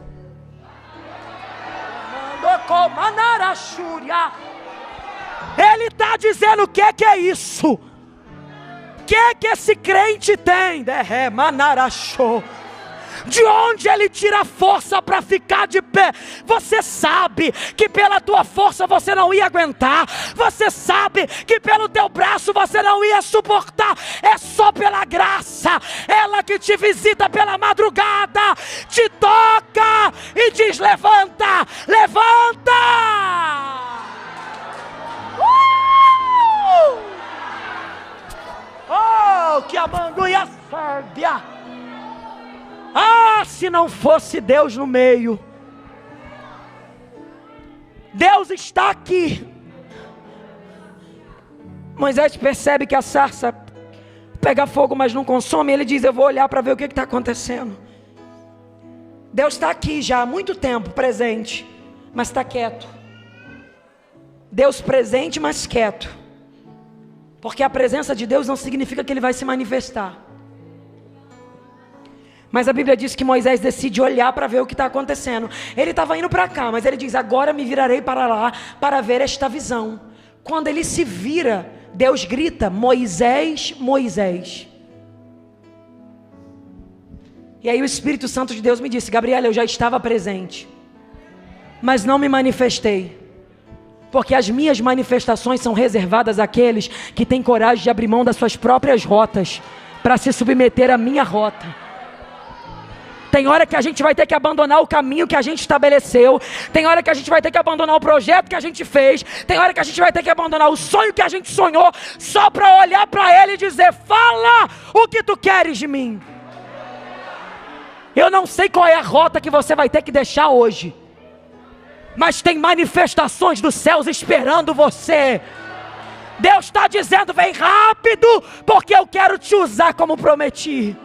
Ele está dizendo: o que é isso? O que esse crente tem? De onde ele tira força para ficar de pé? Você sabe que pela tua força você não ia aguentar. Você sabe que pelo teu braço você não ia suportar. É só pela graça. Ela que te visita pela madrugada, te toca e diz: levanta, levanta. Oh, que a manguia sérvia. Se não fosse Deus no meio. Deus está aqui. Moisés percebe que a sarça pega fogo, mas não consome. Ele diz: eu vou olhar para ver o que está acontecendo. Deus está aqui já há muito tempo, presente, mas está quieto. Deus presente, mas quieto. Porque a presença de Deus não significa que Ele vai se manifestar. Mas a Bíblia diz que Moisés decide olhar para ver o que está acontecendo. Ele estava indo para cá, mas ele diz: agora me virarei para lá para ver esta visão. Quando ele se vira, Deus grita: Moisés, Moisés. E aí o Espírito Santo de Deus me disse: Gabriela, eu já estava presente, mas não me manifestei. Porque as minhas manifestações são reservadas àqueles que têm coragem de abrir mão das suas próprias rotas para se submeter à minha rota. Tem hora que a gente vai ter que abandonar o caminho que a gente estabeleceu. Tem hora que a gente vai ter que abandonar o projeto que a gente fez. Tem hora que a gente vai ter que abandonar o sonho que a gente sonhou, só para olhar para Ele e dizer: fala o que tu queres de mim. Eu não sei qual é a rota que você vai ter que deixar hoje, mas tem manifestações dos céus esperando você. Deus está dizendo: vem rápido, porque eu quero te usar como prometi.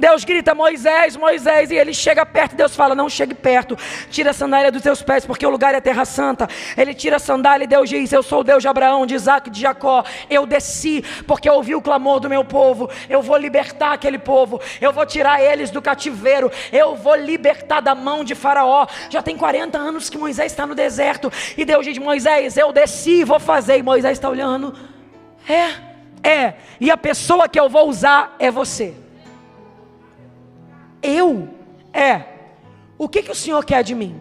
Deus grita: Moisés, Moisés, e ele chega perto, e Deus fala: não chegue perto, tira a sandália dos teus pés, porque o lugar é terra santa. Ele tira a sandália e Deus diz: eu sou o Deus de Abraão, de Isaac e de Jacó. Eu desci, porque eu ouvi o clamor do meu povo. Eu vou libertar aquele povo, eu vou tirar eles do cativeiro, eu vou libertar da mão de Faraó. Já tem 40 anos que Moisés está no deserto, e Deus diz: Moisés, eu desci, vou fazer. E Moisés está olhando: e a pessoa que eu vou usar é você. O que o Senhor quer de mim?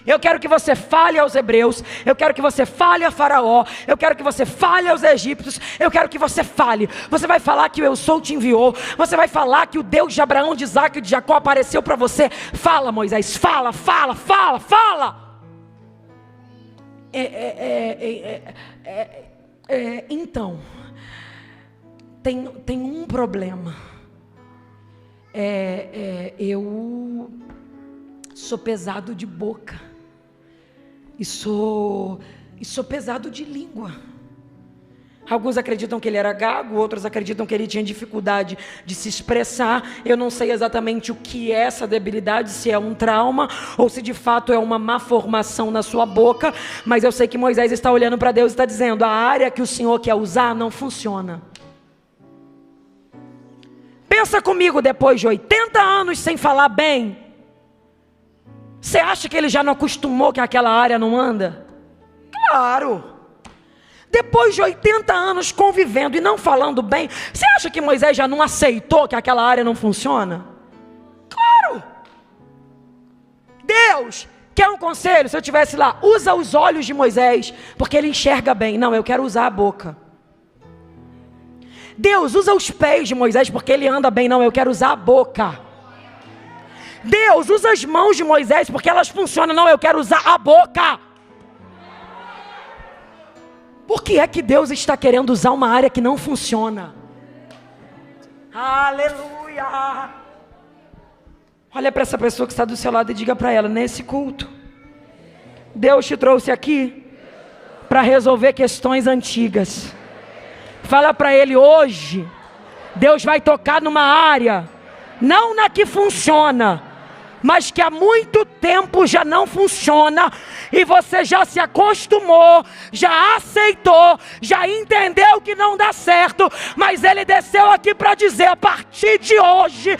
Eu quero que você fale aos hebreus, eu quero que você fale a Faraó, eu quero que você fale aos egípcios, eu quero que você fale. Você vai falar que o Eu Sou te enviou, você vai falar que o Deus de Abraão, de Isaac e de Jacó apareceu para você. Fala, Moisés, fala. Então, tem um problema. Eu sou pesado de boca e sou pesado de língua. Alguns acreditam que ele era gago, outros acreditam que ele tinha dificuldade de se expressar. Eu não sei exatamente o que é essa debilidade, se é um trauma ou se de fato é uma má formação na sua boca, mas eu sei que Moisés está olhando para Deus e está dizendo: a área que o Senhor quer usar não funciona. Pensa comigo, depois de 80 anos sem falar bem, você acha que ele já não acostumou que aquela área não anda? Claro. Depois de 80 anos convivendo e não falando bem, você acha que Moisés já não aceitou que aquela área não funciona? Claro. Deus quer um conselho? Se eu estivesse lá: usa os olhos de Moisés, porque ele enxerga bem. Não, eu quero usar a boca. Deus, usa os pés de Moisés, porque ele anda bem. Não, eu quero usar a boca. Deus, usa as mãos de Moisés, porque elas funcionam. Não, eu quero usar a boca. Por que é que Deus está querendo usar uma área que não funciona? Aleluia! Olha para essa pessoa que está do seu lado e diga para ela: nesse culto, Deus te trouxe aqui para resolver questões antigas. Fala para ele: hoje Deus vai tocar numa área, não na que funciona, mas que há muito tempo já não funciona, e você já se acostumou, já aceitou, já entendeu que não dá certo, mas ele desceu aqui para dizer: a partir de hoje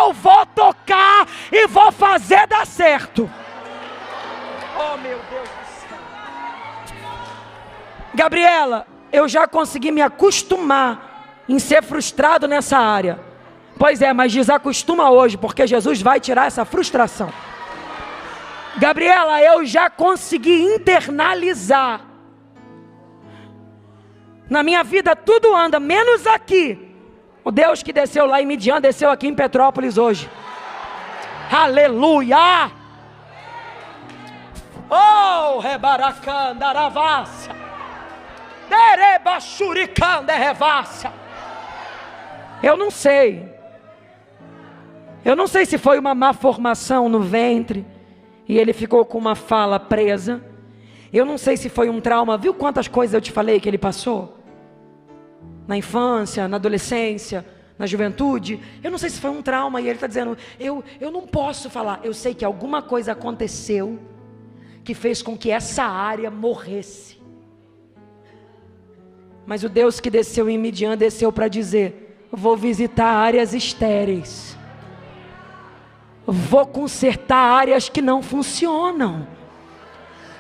eu vou tocar e vou fazer dar certo. Oh, meu Deus do céu. Gabriela, eu já consegui me acostumar em ser frustrado nessa área. Pois é, mas desacostuma hoje, porque Jesus vai tirar essa frustração. Gabriela, eu já consegui internalizar. Na minha vida tudo anda, menos aqui. O Deus que desceu lá em Midian, desceu aqui em Petrópolis hoje. Aleluia! Oh, rebaracandaravassa. Eu não sei se foi uma má formação no ventre e ele ficou com uma fala presa. Eu não sei se foi um trauma. Viu quantas coisas eu te falei que ele passou? Na infância, na adolescência, na juventude. Eu não sei se foi um trauma e ele está dizendo: eu não posso falar. Eu sei que alguma coisa aconteceu que fez com que essa área morresse. Mas o Deus que desceu em Midian desceu para dizer: vou visitar áreas estéreis, vou consertar áreas que não funcionam,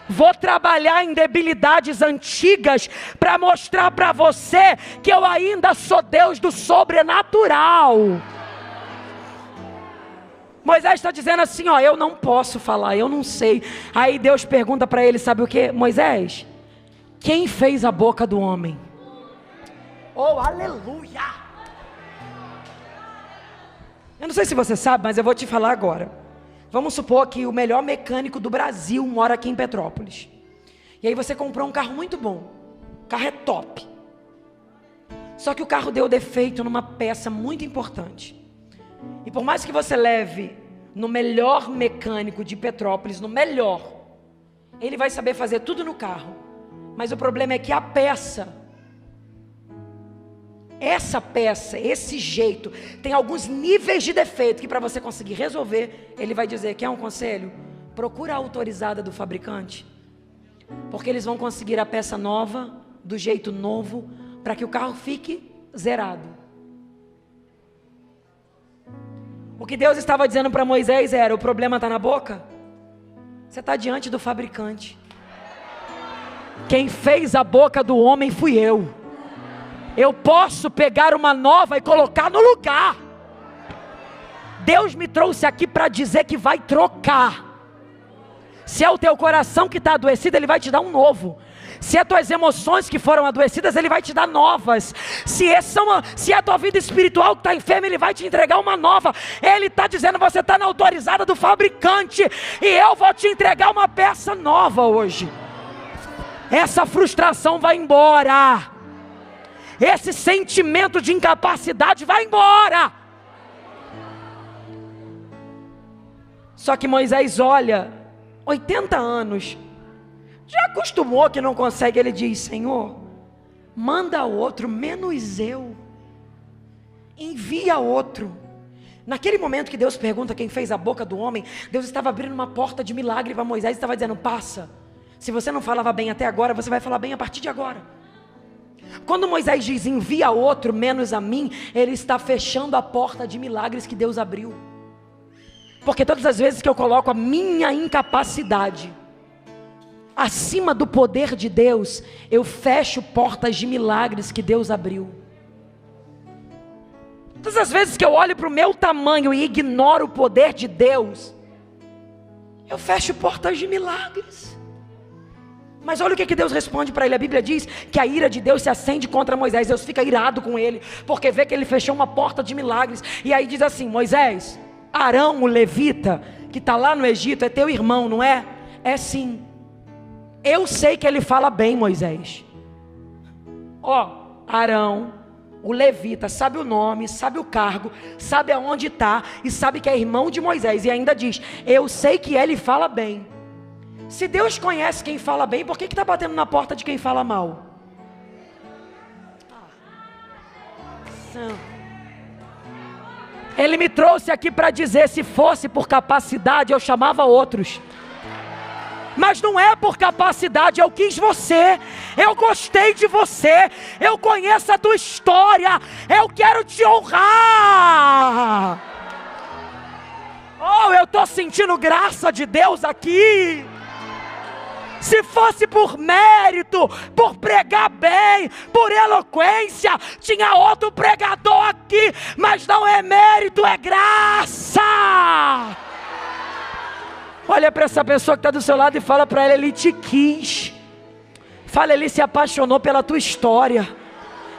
vou trabalhar em debilidades antigas para mostrar para você que eu ainda sou Deus do sobrenatural. Moisés está dizendo assim: ó, eu não posso falar, eu não sei. Aí Deus pergunta para ele, sabe o que? Moisés, quem fez a boca do homem? Oh, aleluia! Eu não sei se você sabe, mas eu vou te falar agora. Vamos supor que o melhor mecânico do Brasil mora aqui em Petrópolis. E aí você comprou um carro muito bom. O carro é top. Só que o carro deu defeito numa peça muito importante. E por mais que você leve no melhor mecânico de Petrópolis, no melhor, ele vai saber fazer tudo no carro. Mas o problema é que a peça essa peça, esse jeito, tem alguns níveis de defeito que para você conseguir resolver, ele vai dizer, quer um conselho? Procura a autorizada do fabricante, porque eles vão conseguir a peça nova, do jeito novo, para que o carro fique zerado. O que Deus estava dizendo para Moisés era, o problema está na boca? Você está diante do fabricante. Quem fez a boca do homem fui eu. Eu posso pegar uma nova e colocar no lugar. Deus me trouxe aqui para dizer que vai trocar. Se é o teu coração que está adoecido, Ele vai te dar um novo. Se é tuas emoções que foram adoecidas, Ele vai te dar novas. Se é a tua vida espiritual que está enferma, Ele vai te entregar uma nova. Ele está dizendo, você está na autorizada do fabricante, e eu vou te entregar uma peça nova hoje. Essa frustração vai embora. Esse sentimento de incapacidade vai embora. Só que Moisés olha, 80 anos, já acostumou que não consegue. Ele diz, Senhor, manda outro, menos eu, envia outro. Naquele momento que Deus pergunta quem fez a boca do homem, Deus estava abrindo uma porta de milagre para Moisés, estava dizendo, passa, se você não falava bem até agora, você vai falar bem a partir de agora. Quando Moisés diz, envia outro, menos a mim, ele está fechando a porta de milagres que Deus abriu. Porque todas as vezes que eu coloco a minha incapacidade acima do poder de Deus, eu fecho portas de milagres que Deus abriu. Todas as vezes que eu olho para o meu tamanho e ignoro o poder de Deus, eu fecho portas de milagres. Mas olha o que Deus responde para ele. A Bíblia diz que a ira de Deus se acende contra Moisés. Deus fica irado com ele, porque vê que ele fechou uma porta de milagres. E aí diz assim, Moisés, Arão, o levita, que está lá no Egito, é teu irmão, não é? É sim. Eu sei que ele fala bem, Moisés. Arão, o levita, sabe o nome, sabe o cargo, sabe aonde está, e sabe que é irmão de Moisés. E ainda diz, eu sei que ele fala bem. Se Deus conhece quem fala bem, por que está batendo na porta de quem fala mal? Ele me trouxe aqui para dizer, se fosse por capacidade, eu chamava outros. Mas não é por capacidade, eu quis você, eu gostei de você, eu conheço a tua história, eu quero te honrar. Eu estou sentindo graça de Deus aqui. Se fosse por mérito, por pregar bem, por eloquência, tinha outro pregador aqui, mas não é mérito, é graça. Olha para essa pessoa que está do seu lado e fala para ela, Ele te quis. Fala, Ele se apaixonou pela tua história.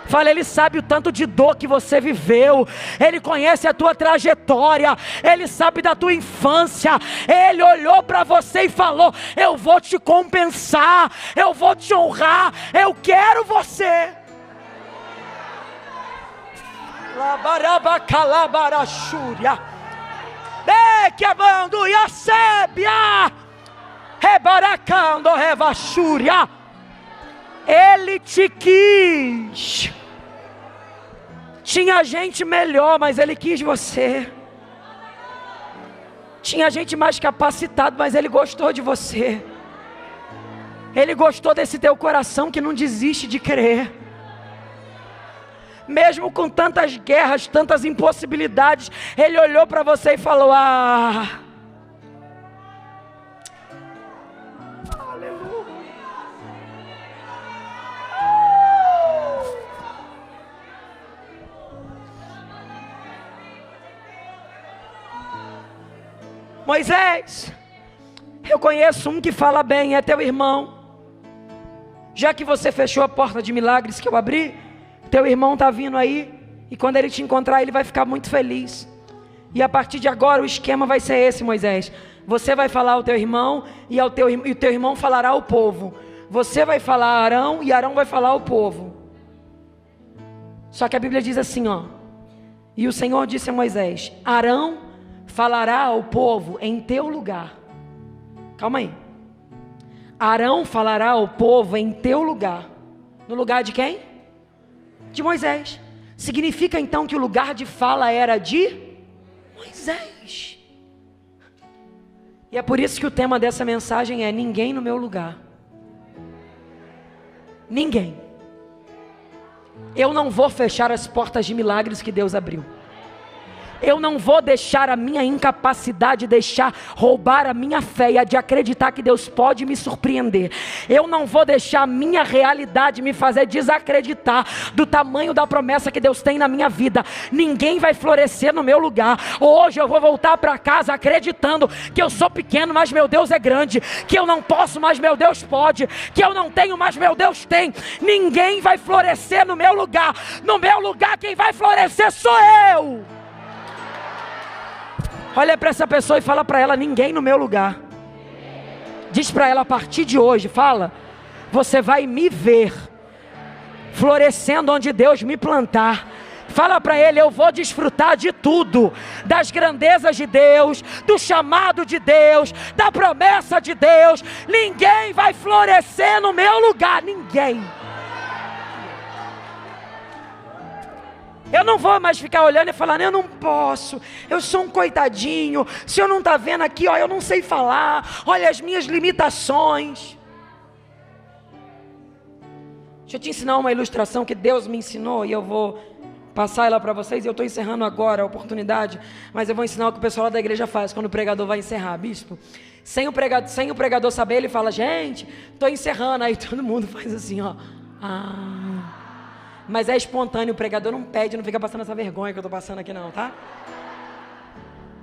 Fala, Ele sabe o tanto de dor que você viveu, Ele conhece a tua trajetória, Ele sabe da tua infância, Ele olhou para você e falou, eu vou te compensar, eu vou te honrar, eu quero você. Labarabacalabarachúria, bequiabando iacébia, rebaracando revachúria. Ele te quis. Tinha gente melhor, mas Ele quis você. Tinha gente mais capacitada, mas Ele gostou de você. Ele gostou desse teu coração que não desiste de crer. Mesmo com tantas guerras, tantas impossibilidades, Ele olhou para você e falou, Moisés, eu conheço um que fala bem, é teu irmão. Já que você fechou a porta de milagres que eu abri, teu irmão está vindo aí, e quando ele te encontrar, ele vai ficar muito feliz. E a partir de agora o esquema vai ser esse, Moisés. Você vai falar ao teu irmão, e o teu irmão falará ao povo. Você vai falar a Arão, e Arão vai falar ao povo. Só que a Bíblia diz assim, e o Senhor disse a Moisés, Arão falará ao povo em teu lugar. Calma aí. Arão falará ao povo em teu lugar. No lugar de quem? De Moisés. Significa então que o lugar de fala era de Moisés. E é por isso que o tema dessa mensagem é: ninguém no meu lugar. Ninguém. Eu não vou fechar as portas de milagres que Deus abriu. Eu não vou deixar a minha incapacidade deixar roubar a minha fé e a de acreditar que Deus pode me surpreender. Eu não vou deixar a minha realidade me fazer desacreditar do tamanho da promessa que Deus tem na minha vida. Ninguém vai florescer no meu lugar. Hoje eu vou voltar para casa acreditando que eu sou pequeno, mas meu Deus é grande, que eu não posso, mas meu Deus pode, que eu não tenho, mas meu Deus tem. Ninguém vai florescer no meu lugar. No meu lugar quem vai florescer sou eu. Olha para essa pessoa e fala para ela: ninguém no meu lugar. Diz para ela a partir de hoje, fala: você vai me ver florescendo onde Deus me plantar. Fala para ele: eu vou desfrutar de tudo, das grandezas de Deus, do chamado de Deus, da promessa de Deus. Ninguém vai florescer no meu lugar, ninguém. Eu não vou mais ficar olhando e falando: eu não posso, eu sou um coitadinho, o senhor não está vendo aqui, ó, eu não sei falar, olha as minhas limitações. Deixa eu te ensinar uma ilustração que Deus me ensinou e eu vou passar ela para vocês. Eu estou encerrando agora a oportunidade, mas eu vou ensinar o que o pessoal da igreja faz quando o pregador vai encerrar, bispo. Sem o pregador saber, ele fala: gente, estou encerrando. Aí todo mundo faz assim, ó. Mas é espontâneo, o pregador não pede, não fica passando essa vergonha que eu estou passando aqui não, tá?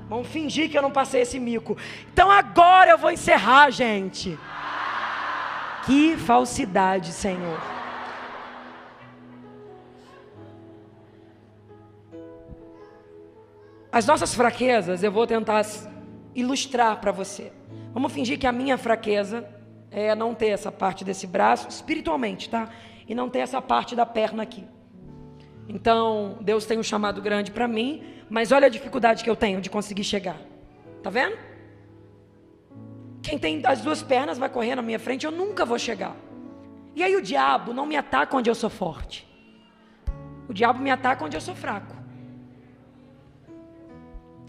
Vamos fingir que eu não passei esse mico. Então agora eu vou encerrar, gente. Que falsidade, Senhor. As nossas fraquezas eu vou tentar ilustrar para você. Vamos fingir que a minha fraqueza é não ter essa parte desse braço, espiritualmente, tá? E não ter essa parte da perna aqui. Então, Deus tem um chamado grande para mim, mas olha a dificuldade que eu tenho de conseguir chegar. Tá vendo? Quem tem as duas pernas vai correr na minha frente, eu nunca vou chegar. E aí o diabo não me ataca onde eu sou forte. O diabo me ataca onde eu sou fraco.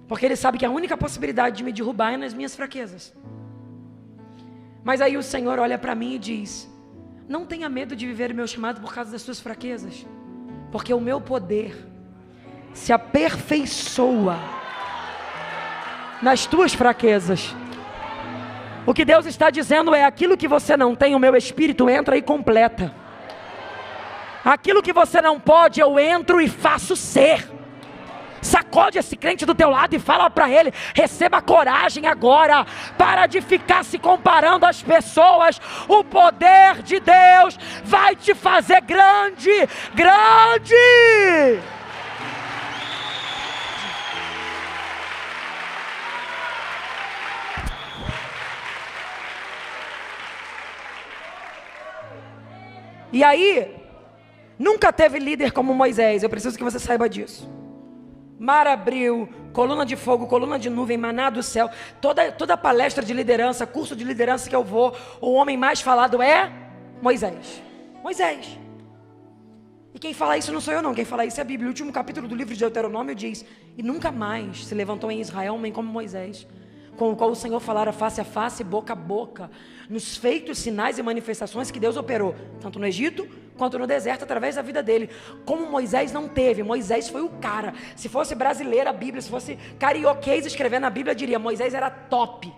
Porque ele sabe que a única possibilidade de me derrubar é nas minhas fraquezas. Mas aí o Senhor olha para mim e diz: não tenha medo de viver o meu chamado por causa das suas fraquezas, porque o meu poder se aperfeiçoa nas tuas fraquezas. O que Deus está dizendo é: aquilo que você não tem, o meu Espírito entra e completa. Aquilo que você não pode, eu entro e faço ser. Sacode esse crente do teu lado e fala para ele: receba coragem agora, para de ficar se comparando às pessoas. O poder de Deus vai te fazer grande, grande. E aí, nunca teve líder como Moisés, eu preciso que você saiba disso. Mar abriu, coluna de fogo, coluna de nuvem, maná do céu. Toda palestra de liderança, curso de liderança que eu vou, o homem mais falado é Moisés. Moisés. E quem fala isso não sou eu não, quem fala isso é a Bíblia. O último capítulo do livro de Deuteronômio diz: e nunca mais se levantou em Israel um homem como Moisés, com o qual o Senhor falara face a face, boca a boca, nos feitos, sinais e manifestações que Deus operou, tanto no Egito quanto no deserto, através da vida dele. Como Moisés não teve, Moisés foi o cara. Se fosse brasileira a Bíblia, se fosse carioquês escrevendo a Bíblia, diria: Moisés era top.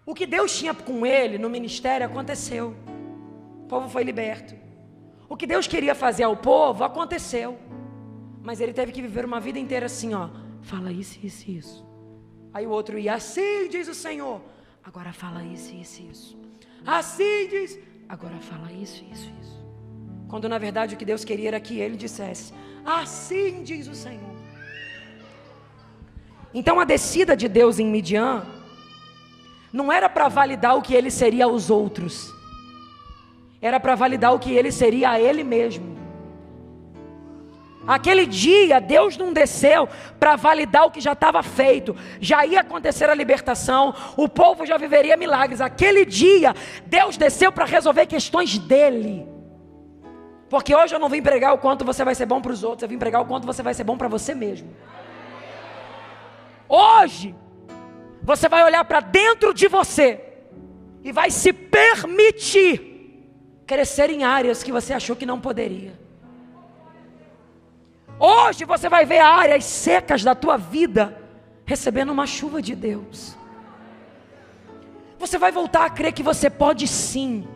O que Deus tinha com ele no ministério aconteceu. O povo foi liberto. O que Deus queria fazer ao povo aconteceu. Mas ele teve que viver uma vida inteira assim, ó: fala isso, isso, isso. Aí o outro ia: assim diz o Senhor. Agora fala isso, isso, isso. Assim diz. Agora fala isso, isso, isso. Quando na verdade o que Deus queria era que ele dissesse: assim diz o Senhor. Então a descida de Deus em Midian não era para validar o que ele seria aos outros, era para validar o que ele seria a ele mesmo. Aquele dia Deus não desceu para validar o que já estava feito, já ia acontecer a libertação, o povo já viveria milagres. Aquele dia Deus desceu para resolver questões dele. Porque hoje eu não vim pregar o quanto você vai ser bom para os outros, eu vim pregar o quanto você vai ser bom para você mesmo. Hoje, você vai olhar para dentro de você e vai se permitir crescer em áreas que você achou que não poderia. Hoje você vai ver áreas secas da tua vida recebendo uma chuva de Deus. Você vai voltar a crer que você pode sim.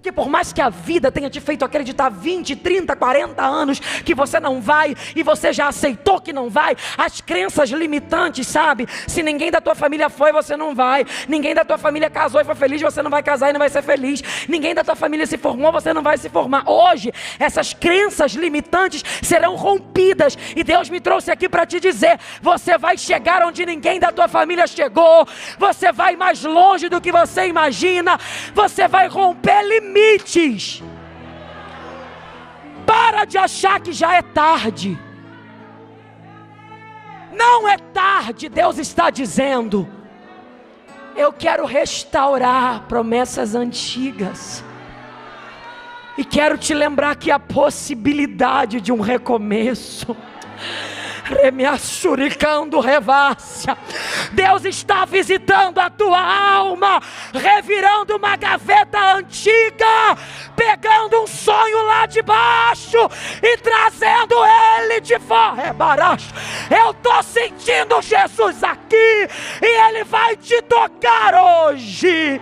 Que por mais que a vida tenha te feito acreditar 20, 30, 40 anos que você não vai, e você já aceitou que não vai, as crenças limitantes, sabe? Se ninguém da tua família foi, você não vai. Ninguém da tua família casou e foi feliz, você não vai casar e não vai ser feliz. Ninguém da tua família se formou, você não vai se formar. Hoje, essas crenças limitantes serão rompidas, e Deus me trouxe aqui para te dizer: você vai chegar onde ninguém da tua família chegou, você vai mais longe do que você imagina, você vai romper limites. Para de achar que já é tarde. Não é tarde. Deus está dizendo: eu quero restaurar promessas antigas, e quero te lembrar que há possibilidade de um recomeço. Deus está visitando a tua alma, revirando uma gaveta antiga, pegando um sonho lá de baixo e trazendo ele de fora. Eu estou sentindo Jesus aqui, e ele vai te tocar hoje.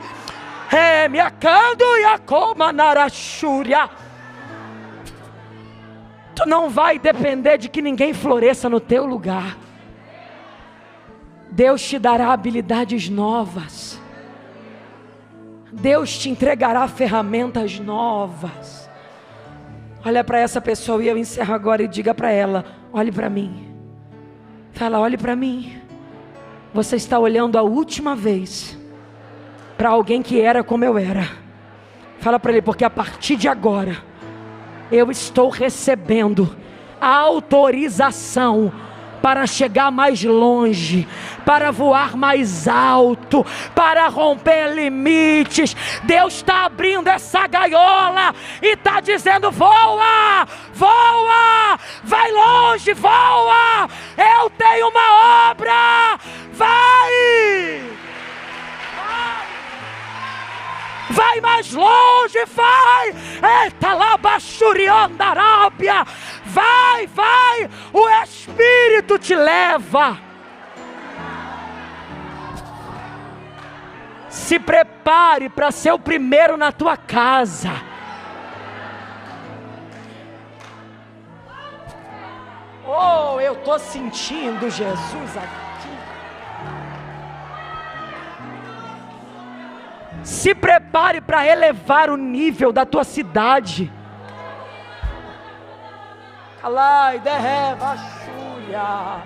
Tu não vai depender de que ninguém floresça no teu lugar. Deus te dará habilidades novas. Deus te entregará ferramentas novas. Olha para essa pessoa, e eu encerro agora, e diga para ela: olhe para mim. Fala: olhe para mim. Você está olhando a última vez para alguém que era como eu era. Fala para ele: porque a partir de agora eu estou recebendo a autorização para chegar mais longe, para voar mais alto, para romper limites. Deus está abrindo essa gaiola e está dizendo: voa, voa, vai longe, voa, eu tenho uma obra, vai! Vai mais longe, vai! Eita lá, Bachurianda Arábia! Vai, vai! O Espírito te leva! Se prepare para ser o primeiro na tua casa. Oh, eu estou sentindo Jesus aqui. Se prepare para elevar o nível da tua cidade. Alai, derreva, Xúria.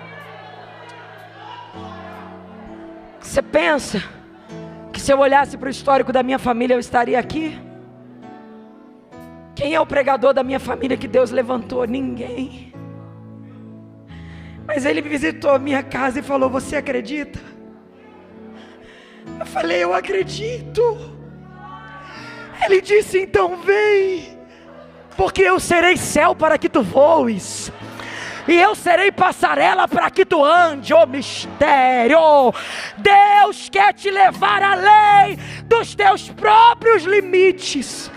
Você pensa que se eu olhasse para o histórico da minha família eu estaria aqui? Quem é o pregador da minha família que Deus levantou? Ninguém. Mas ele visitou a minha casa e falou: você acredita? Eu falei: eu acredito. Ele disse: então vem, porque eu serei céu para que tu voes, e eu serei passarela para que tu ande. Oh mistério! Deus quer te levar além dos teus próprios limites.